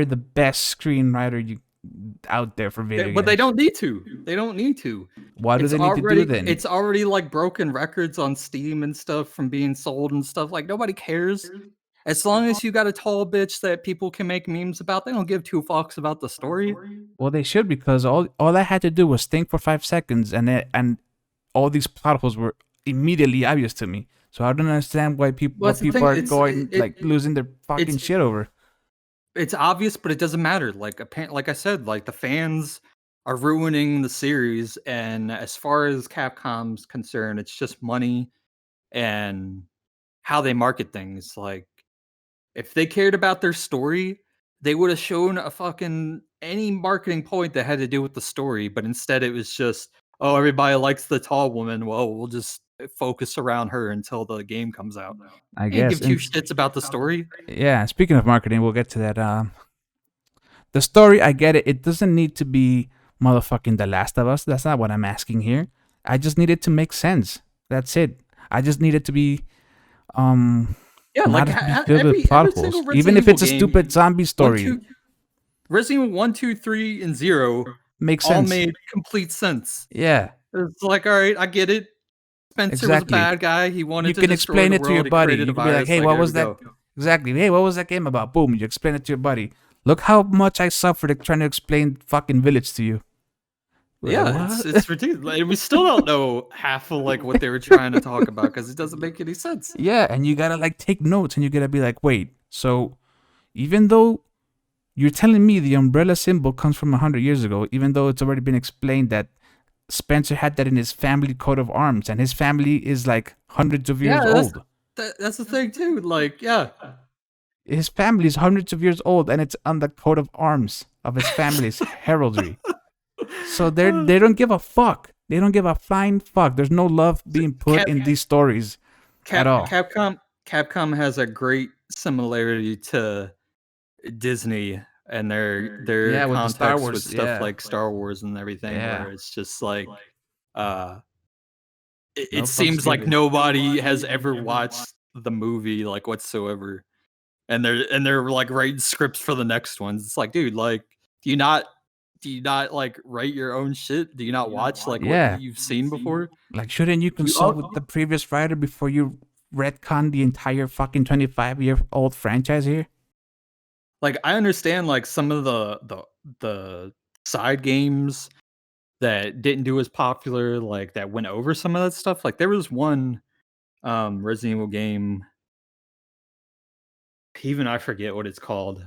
the best screenwriter you out there for video games. But they don't need to. They don't need to. What do they need to do then? It's already like broken records on Steam and stuff from being sold and stuff. Like, nobody cares. As long as you got a tall bitch that people can make memes about, they don't give two fucks about the story. Well, they should, because all I had to do was think for 5 seconds, and all these plot holes were immediately obvious to me. So I don't understand why people are going like losing their fucking shit over. It's obvious, but it doesn't matter. Like I said, like the fans are ruining the series, and as far as Capcom's concerned, it's just money and how they market things. Like, if they cared about their story, they would have shown a fucking any marketing point that had to do with the story, but instead it was just, oh, everybody likes the tall woman. Well, we'll just focus around her until the game comes out. I guess. Give two shits about the story. Yeah, speaking of marketing, we'll get to that. The story, I get it. It doesn't need to be motherfucking The Last of Us. That's not what I'm asking here. I just need it to make sense. That's it. I just need it to be, yeah, like every single even if it's a stupid zombie story. Resident Evil 1, 2, 3, and 0 makes sense. All made complete sense. Yeah. It's like, all right, I get it. Spencer was a bad guy. He wanted to explain it to your buddy. You can be like, hey, what was that? Exactly. Hey, what was that game about? Boom, you explain it to your buddy. Look how much I suffered trying to explain fucking Village to you. Yeah, it's ridiculous. We still don't know half of like what they were trying to talk about because it doesn't make any sense. Yeah, and you gotta like take notes, and you gotta be like, wait, so even though You're telling me the umbrella symbol comes from 100 years ago, even though it's already been explained that Spencer had that in his family coat of arms, and his family is like hundreds of years Yeah, old. that's the thing too. Like, yeah. His family is hundreds of years old, and it's on the coat of arms of his family's heraldry. So they don't give a fuck. They don't give a flying fuck. There's no love being put in these stories at all. Capcom has a great similarity to Disney and their with the Star context Wars, with stuff like Star Wars and everything, where it's just like, it No fucks seems like given. nobody has ever watched the movie like whatsoever, and they're like writing scripts for the next ones. It's like, dude, like, do you not like write your own shit? Do you not watch like what Yeah. you've seen before? Like, shouldn't you consult with the previous writer before you retcon the entire fucking 25-year-old franchise here? Like, I understand like some of the side games that didn't do as popular, like that went over some of that stuff. Like there was one Resident Evil game, even I forget what it's called.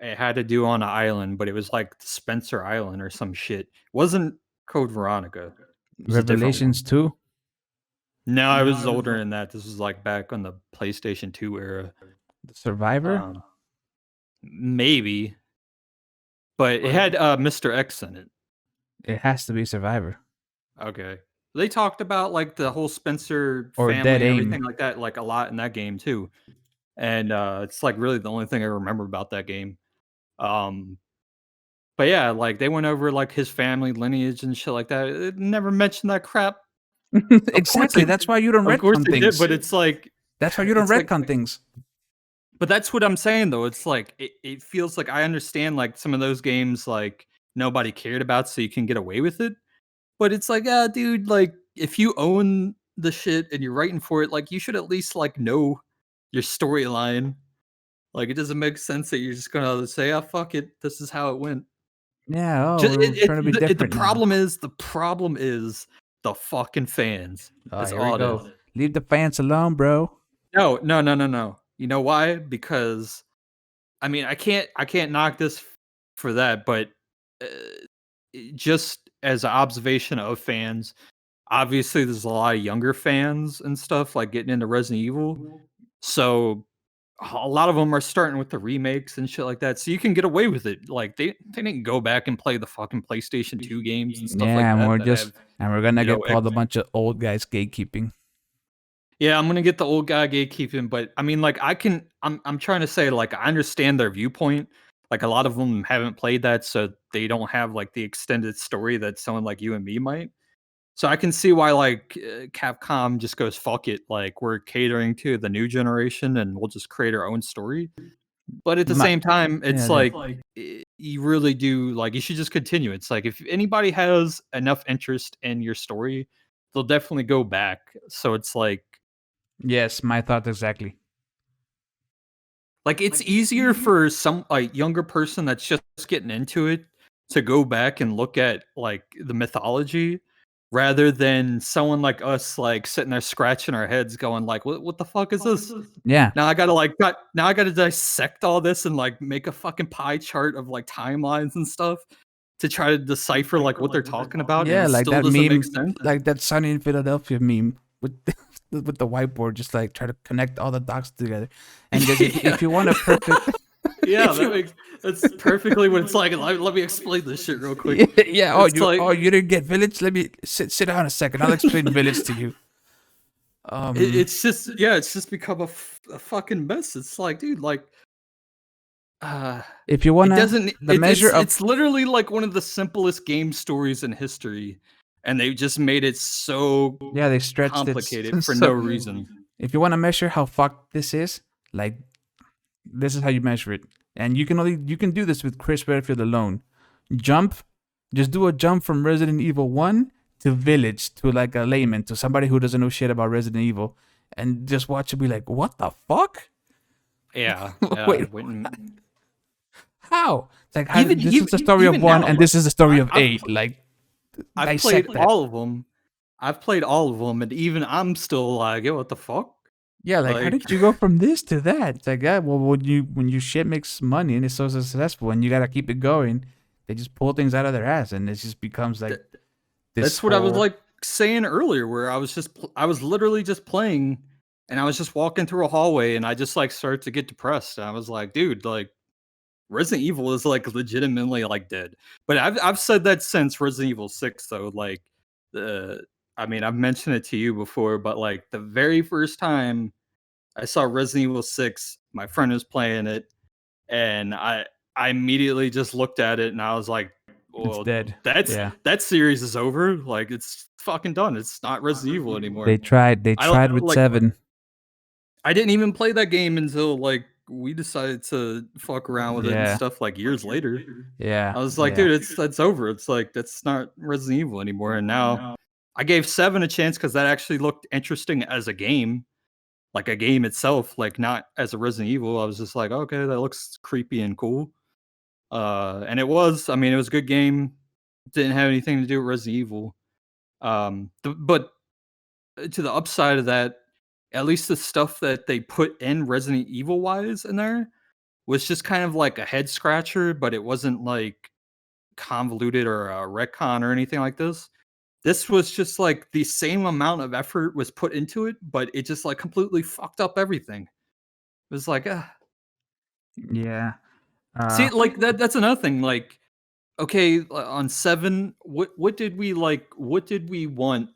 It had to do on an island, but it was like Spencer Island or some shit. It wasn't Code Veronica. It was a different one. Revelations 2? No, I was older than that. This was like back on the PlayStation 2 era. The Survivor? Maybe. But it had Mr. X in it. It has to be Survivor. Okay. They talked about like the whole Spencer Or family Dead and Aim. everything like that, like a lot in that game too. And it's like really the only thing I remember about that game. But yeah, like they went over like his family lineage and shit like that. It never mentioned that crap. Exactly. That's why you don't Of course retcon they things. did, but it's like That's why you don't it's like- retcon things. But that's what I'm saying though. It's like it feels like I understand like some of those games like nobody cared about, so you can get away with it. But it's like, ah, dude, like if you own the shit and you're writing for it, like you should at least like know your storyline. Like it doesn't make sense that you're just gonna say, "Oh fuck it, this is how it went." Yeah, We're trying to be different the problem is the fucking fans. now. That's Here we all it go. is. Leave the fans alone, bro. No. You know why? Because I mean, I can't knock this for that, but uh, just as an observation of fans, obviously there's a lot of younger fans and stuff like getting into Resident Evil. So a lot of them are starting with the remakes and shit like that. So you can get away with it. Like they didn't go back and play the fucking PlayStation 2 games and stuff like that. And we're gonna get called ex- a bunch of old guys gatekeeping. Yeah, I'm gonna get the old guy gatekeeping, but I mean, like, I'm trying to say, like, I understand their viewpoint. Like, a lot of them haven't played that, so they don't have like the extended story that someone like you and me might. So I can see why, like, Capcom just goes, "Fuck it," like we're catering to the new generation, and we'll just create our own story. But at the same time, it's like you really do like you should just continue. It's like if anybody has enough interest in your story, they'll definitely go back. So it's like. Yes, my thoughts exactly. Like it's easier for some like younger person that's just getting into it to go back and look at like the mythology rather than someone like us like sitting there scratching our heads going like what the fuck is this? Yeah. Now I gotta dissect all this and like make a fucking pie chart of like timelines and stuff to try to decipher like what they're talking about. Yeah, and it like still that doesn't meme, make sense. like that Sunny in Philadelphia meme with with the whiteboard, just like try to connect all the dots together. And just, if you want a perfect, Yeah, that's perfectly what it's like. Let me explain this shit real quick. yeah. You didn't get Village? Let me sit down a second. I'll explain Village to you. It's just become a fucking mess. It's like, dude, like, if you want it's literally like one of the simplest game stories in history, and they just made it so they stretched complicated it for no reason. If you want to measure how fucked this is, like, this is how you measure it, and you can do this with Chris Redfield alone. Just do a jump from Resident Evil 1 to Village to like a layman, to somebody who doesn't know shit about Resident Evil, and just watch it be like, what the fuck? Yeah. Wait, how? It's like, this is the story of 1, and this is the story of 8. Like, I've played all of them. I've played all of them, and even I'm still like, yo, what the fuck? Yeah, like how Like did you go from this to that? It's like, yeah, well, when your shit makes money and it's so successful and you gotta keep it going, they just pull things out of their ass and it just becomes like this that's what I was whole like saying earlier, where I was literally just playing, and I was just walking through a hallway, and I just like started to get depressed. And I was like, dude, like Resident Evil is like legitimately like dead. But I've said that since Resident Evil 6 though. Like the I mean, I've mentioned it to you before, but like the very first time I saw Resident Evil 6, my friend was playing it, and I immediately just looked at it and I was like, it's well, dead. that's Yeah. that series is over. Like it's fucking done. It's not Resident Evil anymore. They I tried with like 7. I didn't even play that game until like we decided to fuck around with it and Yeah. stuff like years later. Yeah. I was like, Yeah. dude, that's over. It's like that's not Resident Evil anymore. And now I gave 7 a chance because that actually looked interesting as a game, like a game itself, like not as a Resident Evil. I was just like, okay, that looks creepy and cool. And it was. I mean, it was a good game. Didn't have anything to do with Resident Evil. But to the upside of that, at least the stuff that they put in Resident Evil wise in there was just kind of like a head scratcher, but it wasn't like convoluted or a retcon or anything like this. This was just like the same amount of effort was put into it, but it just like completely fucked up everything. It was like, Yeah. see, like that's another thing. Like, okay, on 7, what did we like? What did we want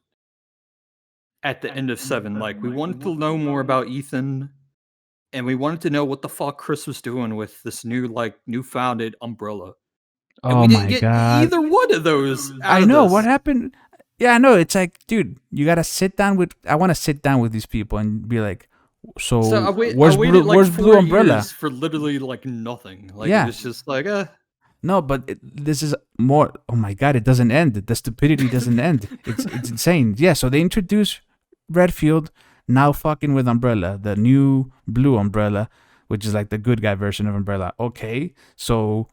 at the end of 7? Like, we wanted to know more about Ethan, and we wanted to know what the fuck Chris was doing with this new like newfounded umbrella. And Oh we didn't my get god. either one of those out I of know what this. happened. Yeah, I know. It's like, dude, you gotta sit down with. I want to sit down with these people and be like, So so I where's blue? waited like Where's Blue 4 Umbrella? years for literally like nothing. Like it Yeah, was just like, no, but this is more. Oh my god, it doesn't end. The stupidity doesn't end. It's insane. Yeah, so they introduce Redfield now fucking with Umbrella, the new Blue Umbrella, which is like the good guy version of Umbrella. Okay, so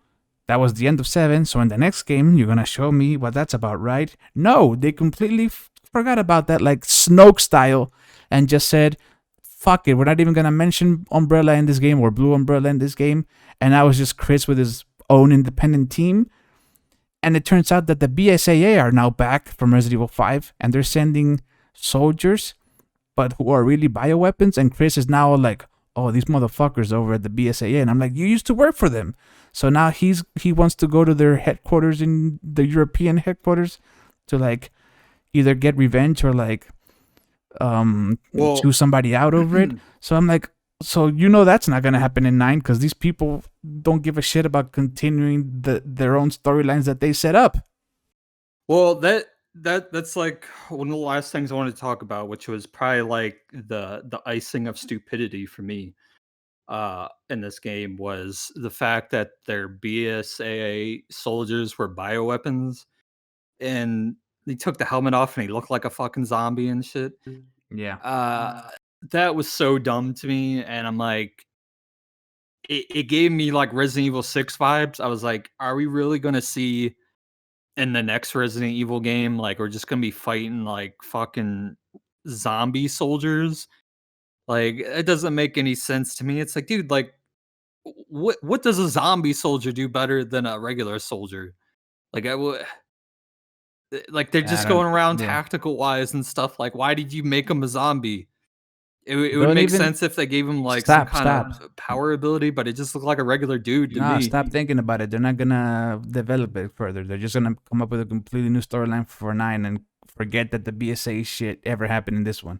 that was the end of 7. So in the next game, you're gonna show me what that's about, right? No, they completely forgot about that, like Snoke style, and just said, "Fuck it, we're not even gonna mention Umbrella in this game or Blue Umbrella in this game." And I was just Chris with his own independent team. And it turns out that the BSAA are now back from Resident Evil 5, and they're sending soldiers, but who are really bioweapons. And Chris is now like, oh, these motherfuckers over at the BSAA. And I'm like, you used to work for them. So now he wants to go to their headquarters in the European headquarters to like either get revenge or like chew well, somebody out over it. So I'm like, so that's not gonna happen in 9 because these people don't give a shit about continuing their own storylines that they set up. well, that's like one of the last things I wanted to talk about, which was probably like the icing of stupidity for me in this game was the fact that their BSAA soldiers were bioweapons, and he took the helmet off and he looked like a fucking zombie and shit. Yeah. Uh, that was so dumb to me, and I'm like, it gave me like Resident Evil 6 vibes. I was like, are we really gonna see in the next Resident Evil game, like we're just gonna be fighting like fucking zombie soldiers? Like it doesn't make any sense to me. It's like, dude, like what does a zombie soldier do better than a regular soldier? Like like they're I just don't. going around Yeah. tactical wise and stuff. Like, why did you make them a zombie? It would Don't make even sense if they gave him like some stop. kind of Stop. power ability, but it just looked like a regular dude to Nah, me. stop thinking about it. They're not gonna develop it further. They're just gonna come up with a completely new storyline for 9 and forget that the BSA shit ever happened in this one.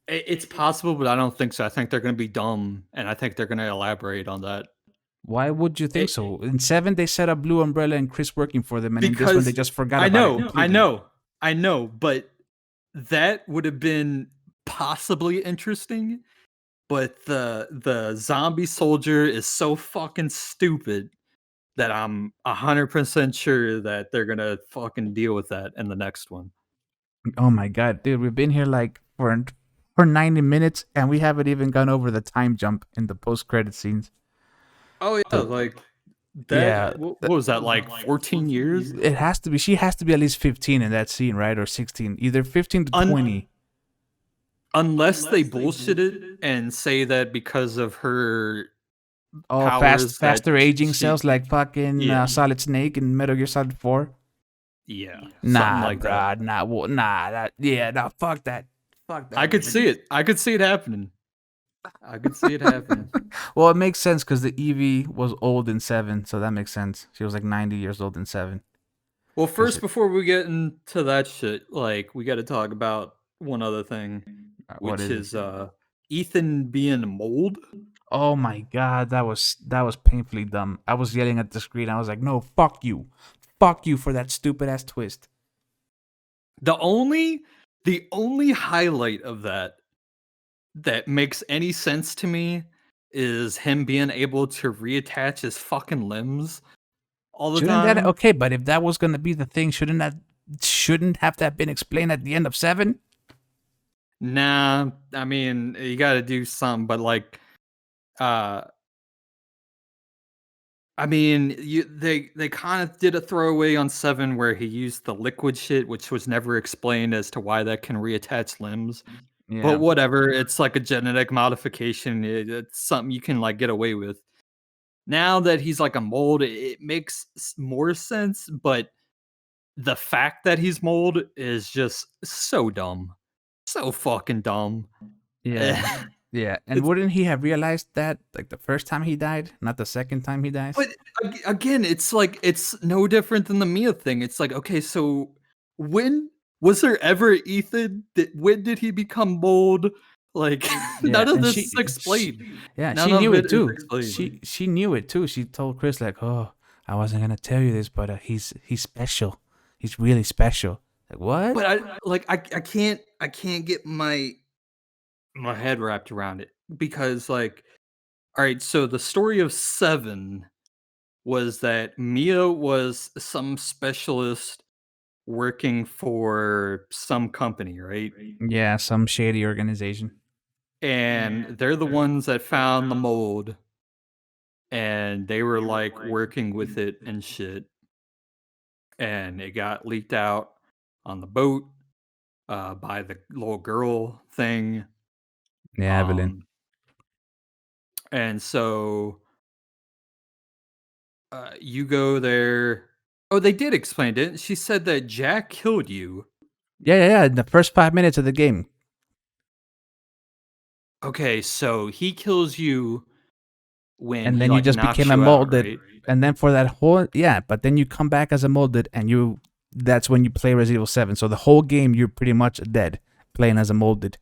It's possible, but I don't think so. I think they're going to be dumb, and I think they're going to elaborate on that. Why would you think It, so? In 7, they set up Blue Umbrella and Chris working for them, and in this one, they because just forgot I about it know, I completely. know, I know, but that would have been possibly interesting. But the zombie soldier is so fucking stupid that I'm 100% sure that they're gonna fucking deal with that in the next one. Oh my god, dude, we've been here like for 90 minutes, and we haven't even gone over the time jump in the post-credit scenes. Oh yeah, So like that. yeah, What was that like? 14 years? it has to be. She has to be at least 15 in that scene, right, or 16, either 15 to Un- 20. unless they bullshit it and say that because of her Oh, powers that faster aging she cells like fucking yeah, Solid Snake in Metal Gear Solid 4. yeah, something Nah, like that. bruh, nah, nah, fuck that, fuck I that, could dude. see it. I could see it happening. I could see it happening. Well, it makes sense because the Eevee was old in 7, so that makes sense. She was like 90 years old in 7. Well, Cause first, before we get into that shit, like we got to talk about one other thing, what which is it? is Ethan being mold. Oh my god, that was painfully dumb. I was yelling at the screen. I was like, "No, fuck you for that stupid ass twist." The only the only highlight of that makes any sense to me is him being able to reattach his fucking limbs all the Shouldn't that time. okay? But if that was gonna be the thing, shouldn't have that been explained at the end of 7? Nah, I mean, you got to do some, but like uh I mean, they kind of did a throwaway on 7 where he used the liquid shit, which was never explained as to why that can reattach limbs. But Yeah, whatever, it's like a genetic modification. It's something you can like get away with. Now that he's like a mold, it makes more sense. But the fact that he's mold is just so dumb, so fucking dumb. yeah, yeah. And It's wouldn't he have realized that like the first time he died, not the second time he dies? but again, it's like it's no different than the Mia thing. It's like, okay, so when was there ever Ethan? When did he become mold? Like Yeah, none of and this is explained. yeah, None she of knew it it is too. explained. She knew it too. She told Chris like, "Oh, I wasn't gonna tell you this, but he's special. He's really special." Like what? But I can't get my head wrapped around it because like all right, so the story of 7 was that Mia was some specialist working for some company, right? Yeah, some shady organization. And they're the ones that found the mold and they were like working with it and shit. And it got leaked out on the boat by the little girl thing. Yeah, Evelyn. Um, and so you go there. Oh, they did explain it. She said that Jack killed you. Yeah. In the first 5 minutes of the game, Okay, so he kills you when and he then you like just knocks became a you out, molded, right? and then for that whole yeah, but then you come back as a molded, and you that's when you play Resident Evil 7. So the whole game you're pretty much dead playing as a molded.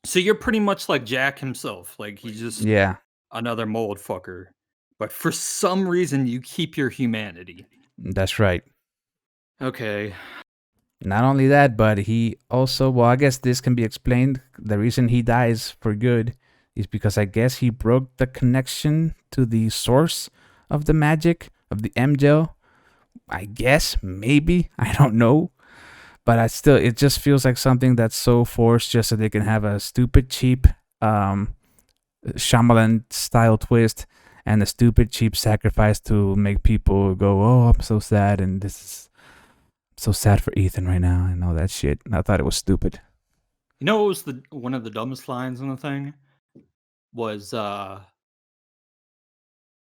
So you're pretty much like Jack himself. Like he's just Yeah, another mold fucker. But for some reason, you keep your humanity. that's right. Okay. Not only that, but he also, well, I guess this can be explained. The reason he dies for good is because I guess he broke the connection to the source of the magic of the M gel. I guess, maybe, I don't know. But it just feels like something that's so forced just so they can have a stupid, cheap Shyamalan style twist and a stupid, cheap sacrifice to make people go, oh, I'm so sad. And this is so sad for Ethan right now and all that shit. And I thought it was stupid. You know what was the one of the dumbest lines in the thing? Was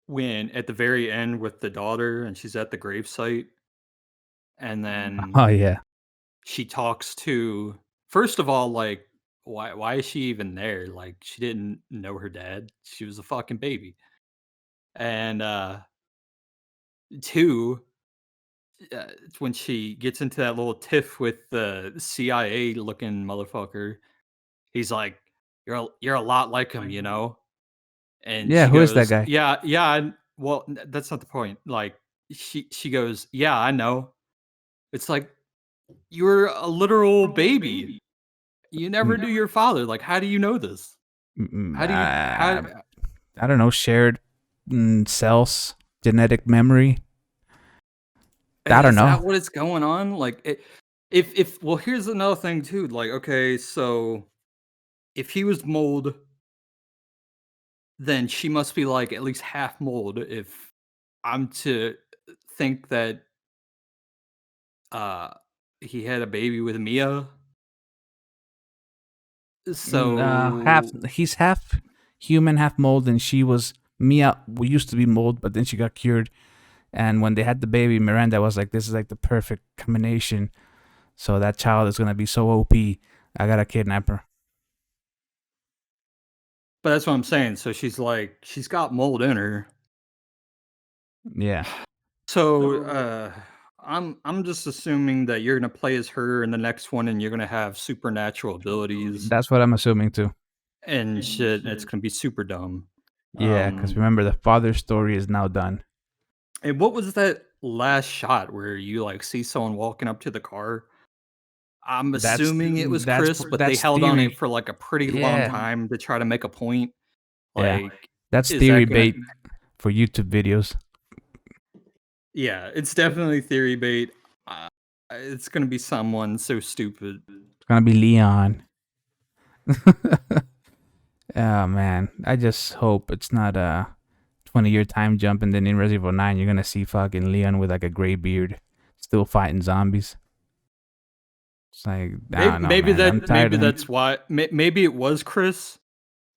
when at the very end with the daughter and she's at the gravesite and then Oh, yeah. she talks to first of all, like why is she even there? Like she didn't know her dad. She was a fucking baby. And two, it's when she gets into that little tiff with the CIA looking motherfucker. He's like, you're a lot like him, you know?" And Yeah, she who is that goes, guy? "Yeah, yeah, well, that's not the point." Like she goes, "Yeah, I know." It's like you're a literal baby. You never knew your father. Like, how do you know this? Mm, How do you how I don't know, shared cells, genetic memory. I don't is know. that what is going on? Like if well, here's another thing too. Like, okay, so if he was mold, then she must be like at least half mold if I'm to think that uh he had a baby with Mia. So He's half human, half mold, and she was Mia. We used to be mold, but then she got cured. And when they had the baby, Miranda was like, "This is like the perfect combination." So that child is gonna be so OP. I gotta kidnap her. but that's what I'm saying. So she's like, she's got mold in her. Yeah, So I'm just assuming that you're gonna play as her in the next one, and you're gonna have supernatural abilities that's what I'm assuming too. and shit. And it's gonna be super dumb. Yeah, because remember the father's story is now done. And what was that last shot where you like see someone walking up to the car? I'm That's assuming it was that's Chris, but they that's held on it theory. for like a pretty long Yeah, time to try to make a point. yeah, Like, that's is theory that gonna? bait for YouTube videos. Yeah, it's definitely theory bait. Uh, it's gonna be someone so stupid. It's gonna be Leon. Oh man, I just hope it's not a 20-year time jump, and then in Resident Evil 9 you're gonna see fucking Leon with like a gray beard, still fighting zombies. It's like I Maybe, don't know, man. I'm tired maybe of him. that's why. Maybe it was Chris,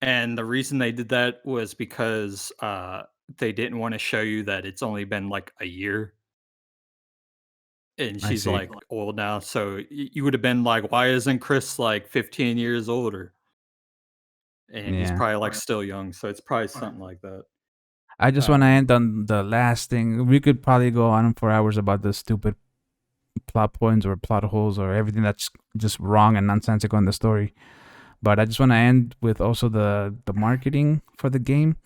and the reason they did that was because they didn't want to show you that it's only been like a year, and I she's see. like old now. So you would have been like, why isn't Chris like 15 years older? And he's Yeah. probably like still young, so it's probably something like that. I just want to Um, end on the last thing. We could probably go on for hours about the stupid plot points or plot holes or everything that's just wrong and nonsensical in the story. But I just want to end with also the marketing for the game.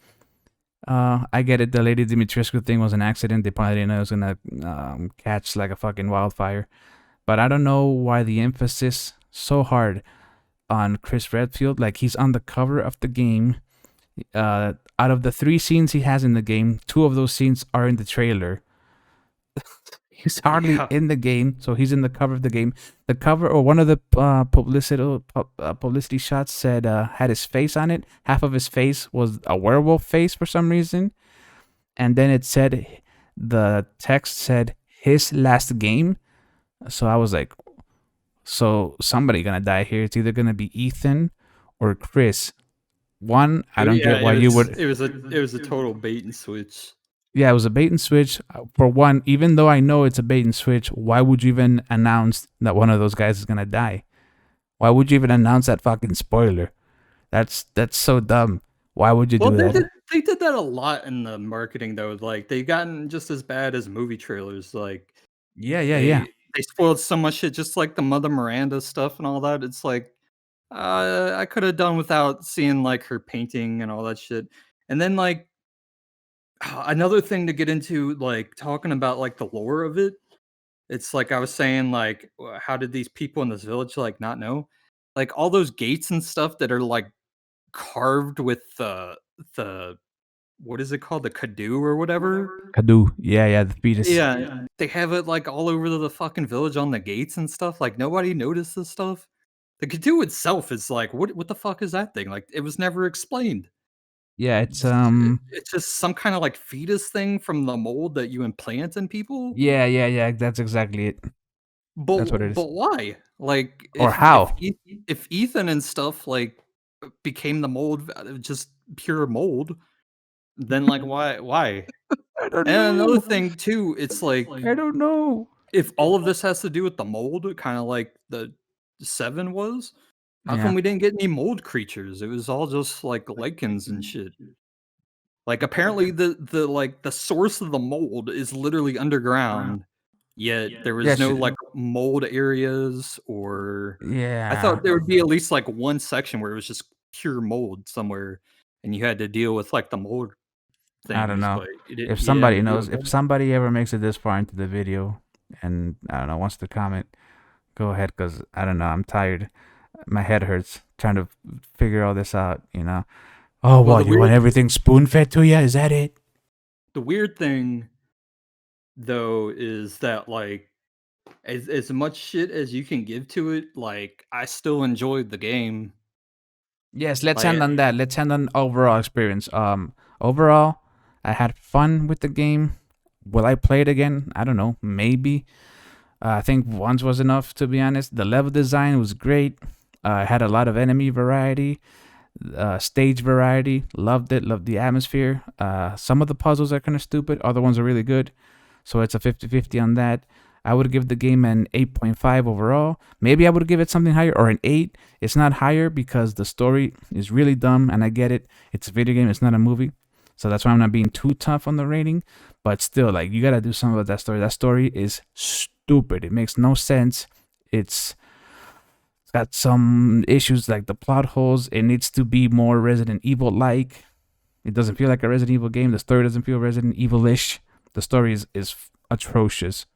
I get it. The Lady Dimitrescu thing was an accident. They probably didn't know it was gonna catch like a fucking wildfire. But I don't know why the emphasis so hard on Chris Redfield. Like he's on the cover of the game. Out of the 3 scenes he has in the game, 2 of those scenes are in the trailer. He's hardly yeah, in the game, so he's in the cover of the game. The cover or one of the publicity shots said had his face on it. Half of his face was a werewolf face for some reason, and then it said the text said his last game. So I was like, so somebody gonna die here. It's either gonna be Ethan or Chris. One, I don't yeah, get why you would. it was a total bait and switch. Yeah, it was a bait and switch. For one, even though I know it's a bait and switch, why would you even announce that one of those guys is gonna die? Why would you even announce that fucking spoiler? That's so dumb. Why would you Well, do that? they did that a lot in the marketing though. Like they've gotten just as bad as movie trailers. Like Yeah, yeah, yeah, they spoiled so much shit, just like the Mother Miranda stuff and all that. It's like I could have done without seeing like her painting and all that shit. And then like another thing to get into, like talking about like the lore of it. It's like I was saying, like, how did these people in this village like not know? Like all those gates and stuff that are like carved with the what is it called? The Kadu or whatever? Kadu. Yeah, yeah, the fetus. Yeah, they have it like all over the fucking village on the gates and stuff. Like nobody noticed this stuff. The Kadu itself is like, what the fuck is that thing? Like it was never explained. Yeah, it's It's just some kind of like fetus thing from the mold that you implant in people. yeah, yeah, yeah. That's exactly it. That's what it is. But why? Like Or how? If Ethan and stuff like became the mold, just pure mold, then like why? I don't And another know. thing too, it's like I don't know. if all of this has to do with the mold, kind of like the 7 was, how Yeah, come we didn't get any mold creatures? It was all just like lichens and shit. Like apparently the source of the mold is literally underground, yet there yeah, was no like mold areas or I yeah. thought there would be at least like one section where it was just pure mold somewhere and you had to deal with like the mold I don't things, know. but If you didn't have somebody to deal knows, with if that. somebody ever makes it this far into the video, and I don't know, wants to comment, go ahead, cause I don't know. I'm tired. My head hurts trying to figure all this out. You know. Oh, Well, what? You want everything spoon fed to you? Is that it? the weird thing though is that like as much shit as you can give to it, like I still enjoyed the game. Yes. Let's Like end on that. Let's end on overall experience. Overall, I had fun with the game. Will I play it again? I don't know. Maybe. I think once was enough, to be honest. The level design was great. Had a lot of enemy variety, stage variety. Loved it. Loved the atmosphere. Some of the puzzles are kind of stupid. Other ones are really good. So it's a 50-50 on that. I would give the game an 8.5 overall. Maybe I would give it something higher or an 8. It's not higher because the story is really dumb, and I get it. It's a video game, it's not a movie. So that's why I'm not being too tough on the rating. But still, like, you gotta do something with that story. That story is stupid. It makes no sense. It's got some issues like the plot holes. It needs to be more Resident Evil like. It doesn't feel like a Resident Evil game. The story doesn't feel Resident Evil ish. The story is atrocious.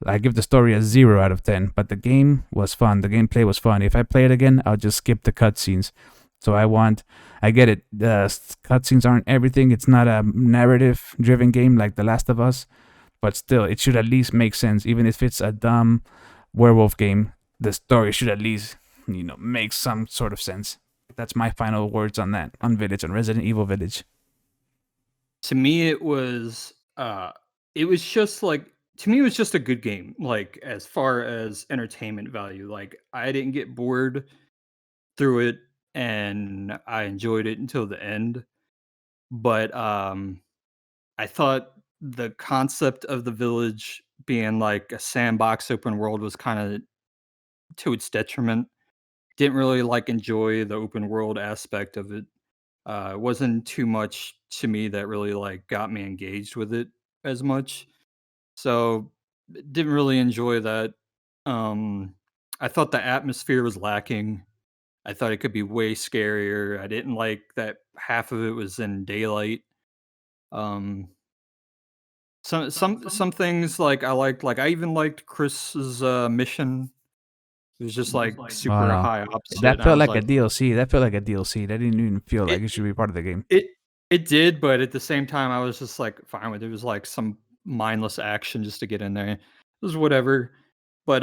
I give the story a 0 out of 10, but the game was fun. The gameplay was fun. If I play it again, I'll just skip the cutscenes. So I get it. The cutscenes aren't everything. It's not a narrative driven game like The Last of Us, but still, it should at least make sense. Even if it's a dumb werewolf game, the story should at least, make some sort of sense. That's my final words on that, on Village, on Resident Evil Village. To me, it was just like, to me, it was just a good game. Like, as far as entertainment value, like, I didn't get bored through it, and I enjoyed it until the end. But I thought the concept of the village being like a sandbox open world was kind of to its detriment. Didn't really like enjoy the open world aspect of it. It wasn't too much to me that really like got me engaged with it as much. So didn't really enjoy that. Um, I thought the atmosphere was lacking. I thought it could be way scarier. I didn't like that half of it was in daylight. Um, some things like I liked, like I even liked Chris's mission. It was just like Oh super no, high opposite. that And I felt was like a like, DLC. That felt like a DLC. That didn't even feel like it it should be part of the game. it it did, but at the same time, I was just like fine with it. It was like some mindless action just to get in there. It was whatever. But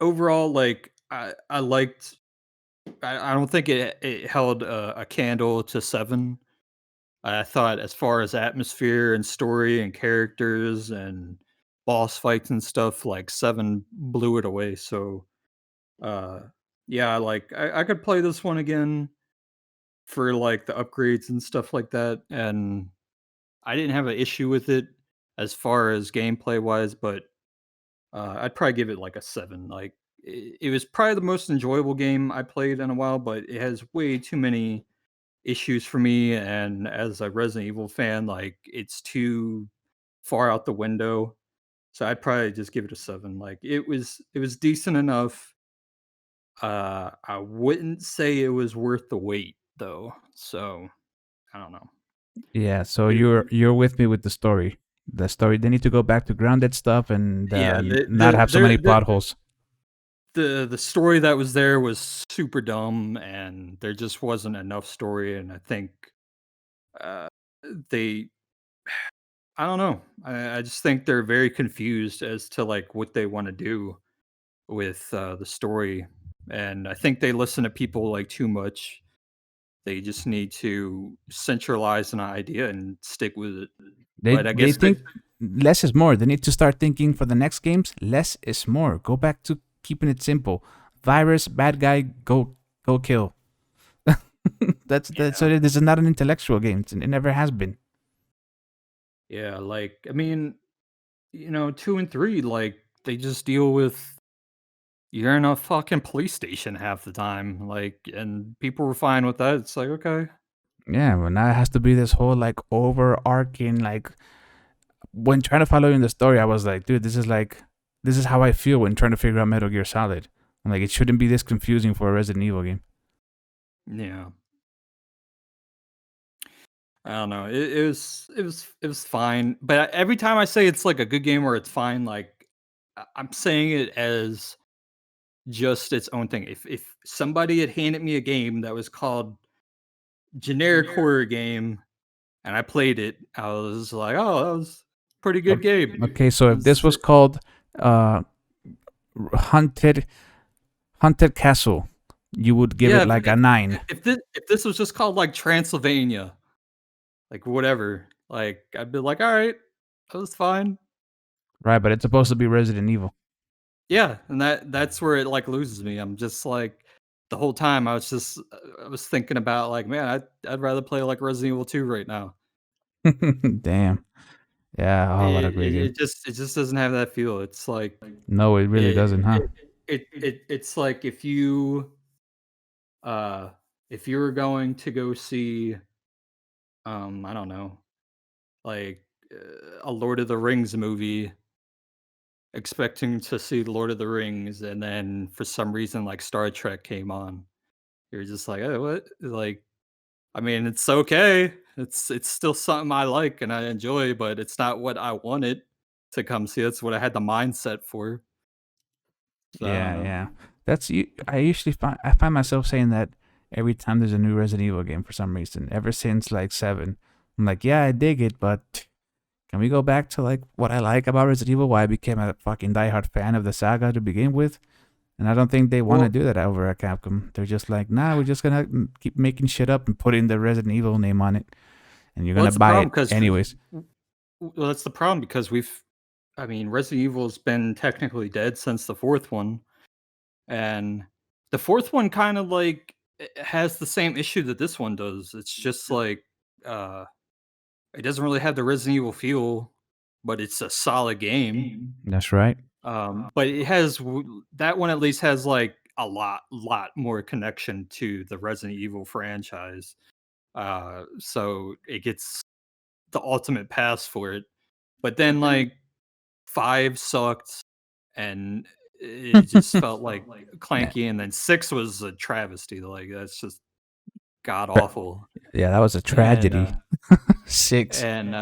overall, like I liked. I don't think it held a candle to seven. I thought as far as atmosphere and story and characters and boss fights and stuff, like 7 blew it away. So, uh, yeah, like I could play this one again for like the upgrades and stuff like that. And I didn't have an issue with it as far as gameplay wise, but I'd probably give it like a 7. Like it was probably the most enjoyable game I played in a while, but it has way too many issues for me. And as a Resident Evil fan, like it's too far out the window. So I'd probably just give it a 7. Like it was decent enough. I wouldn't say it was worth the wait though. So I don't know. Yeah, so It- you're with me with the story. The story, they need to go back to grounded stuff and yeah, not have so many plot holes. the story that was there was super dumb, and there just wasn't enough story. And I think uh, they I don't know. I just think they're very confused as to like what they want to do with the story, and I think they listen to people like too much. They just need to centralize an idea and stick with it. But I They guess that think less is more. They need to start thinking for the next games. Less is more. Go back to keeping it simple. Virus, bad guy, go kill. That's yeah, so. This is not an intellectual game. It never has been. yeah. Like I mean, 2 and 3, like they just deal with you're in a fucking police station half the time, like, and people were fine with that. It's like okay, Yeah, well now it has to be this whole like overarching like when trying to follow in the story. I was like, dude, this is how I feel when trying to figure out Metal Gear Solid. I'm like, it shouldn't be this confusing for a Resident Evil game. yeah. I don't know. It was fine, but every time I say it's like a good game or it's fine, like I'm saying it as just its own thing. If somebody had handed me a game that was called generic horror game and I played it, I was like, oh, that was a pretty good game. Okay, so if this It's- was called uh Haunted Haunted Castle, you would give yeah, it like a 9, if this was just called like Transylvania, like whatever, like I'd be like, all right, that was fine. right? But it's supposed to be Resident Evil. Yeah, and that's where it like loses me. I'm just like the whole time I was thinking about like, man, I'd rather play like Resident Evil 2 right now. Damn. Yeah. Oh, what a great game. It just doesn't have that feel. It's like No, it really it doesn't, huh? it's like uh if you were going to go see I don't know, like a Lord of the Rings movie expecting to see Lord of the Rings and then for some reason like Star Trek came on. You're just like, "Oh, what?" Like, I mean, it's okay. It's still something I like and I enjoy, but it's not what I wanted to come see. That's what I had the mindset for. So I don't Yeah, know. yeah. I usually find myself saying that every time there's a new Resident Evil game for some reason. Ever since like 7. I'm like, yeah, I dig it, but can we go back to like what I like about Resident Evil? Why I became a fucking diehard fan of the saga to begin with? And I don't think they want to Well, do that over at Capcom. They're just like, nah, we're just gonna keep making shit up and putting the Resident Evil name on it, and you're well, gonna that's the buy problem it because anyways. well, that's the problem because I mean, Resident Evil's been technically dead since the fourth one, and the fourth one kind of like has the same issue that this one does. It's just like uh it doesn't really have the Resident Evil feel, but it's a solid game. That's right. But it has that one at least has like a lot more connection to the Resident Evil franchise. So it gets the ultimate pass for it. But then like 5 sucked and it just felt like Yeah, clanky and then 6 was a travesty. Like that's just god Tra- awful. yeah, that was a And tragedy. 6. and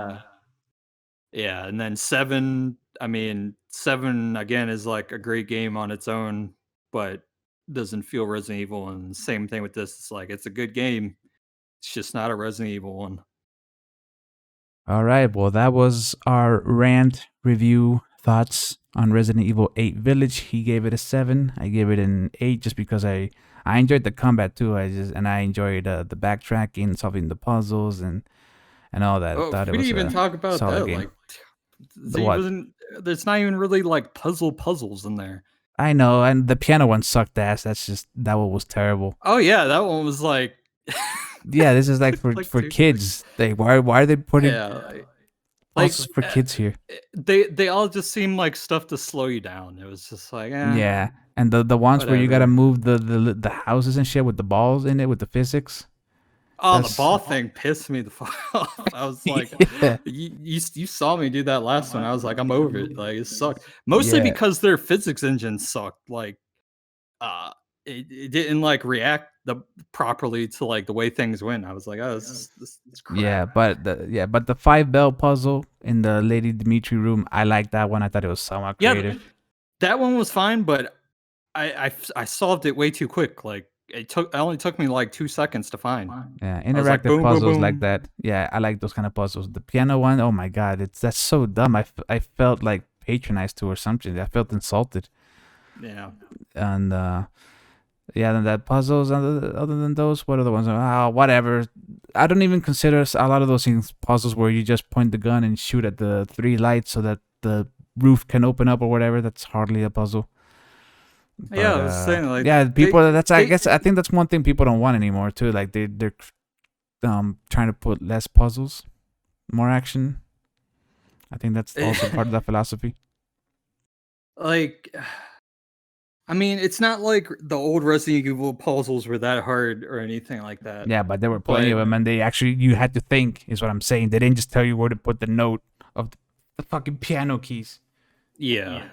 yeah, and then 7, I mean, 7 again is like a great game on its own, but doesn't feel Resident Evil. And same thing with this. It's like it's a good game. It's just not a Resident Evil one. All right, well, that was our rant review thoughts on Resident Evil 8 Village. He gave it a 7. I gave it an 8 just because I enjoyed the combat too. I enjoyed the backtracking, solving the puzzles, and all that. I Oh, thought it we didn't was even a talk about solid that. game. Like, The what? there's not even really like puzzles in there. I know, and the piano one sucked ass. That one was terrible. Oh yeah, that one was like, Yeah, this is like like for too. kids. Why are they putting Yeah, puzzles for kids here? they all just seem like stuff to slow you down. It was just like, Yeah, and the ones where you gotta whatever. move the houses and shit with the balls in it with the physics. Oh, the That's ball thing pissed me the fuck off. I was like, yeah, you saw me do that last one. I was like, I'm over it. Like it sucked. Mostly yeah, because their physics engine sucked. Like, uh, it didn't like react properly to like the way things went. I was like, oh, this is crap. but the 5 bell puzzle in the Lady Dimitri room, I like that one. I thought it was somewhat Yeah, creative. that one was fine, but I solved it way too quick. Like it only took me like 2 seconds to find. Yeah, I was like, interactive boom, boom, puzzles like boom. that. Yeah, I like those kind of puzzles. The piano one, oh my god, that's so dumb. I felt like patronized to or something. I felt insulted. Yeah. And yeah, then that puzzles. Other than those, what are the ones? Whatever. I don't even consider a lot of those things puzzles where you just point the gun and shoot at the 3 lights so that the roof can open up or whatever. That's hardly a puzzle. Yeah, But I was saying like yeah, people. they I think that's one thing people don't want anymore too. Like they're trying to put less puzzles, more action. I think that's also part of that philosophy. like I mean, it's not like the old Resident Evil puzzles were that hard or anything like that. Yeah, but there were plenty But of them, and they actually you had to think. Is what I'm saying. They didn't just tell you where to put the note of the fucking piano keys. yeah,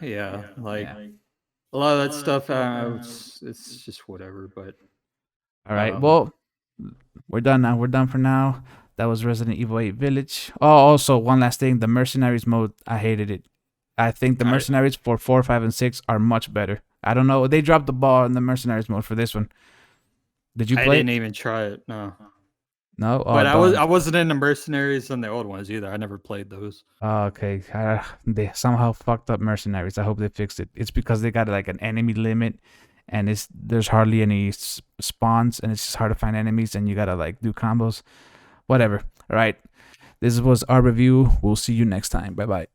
like Yeah. a lot of that stuff, it's just whatever. But All right. um, Well, we're done now. We're done for now. That was Resident Evil 8 Village. Oh, also one last thing: the Mercenaries mode. I hated it. I think the I Mercenaries for 4, 5, and 6 are much better. I don't know. They dropped the ball in the Mercenaries mode for this one. Did you I play didn't it? even try it. No, No. Oh, but don't. I wasn't in the Mercenaries and the old ones either. I never played those. Oh, okay. They somehow fucked up Mercenaries. I hope they fixed it. It's because they got like an enemy limit, and there's hardly any spawns, and it's just hard to find enemies, and you gotta like do combos. Whatever. All right. This was our review. We'll see you next time. Bye bye.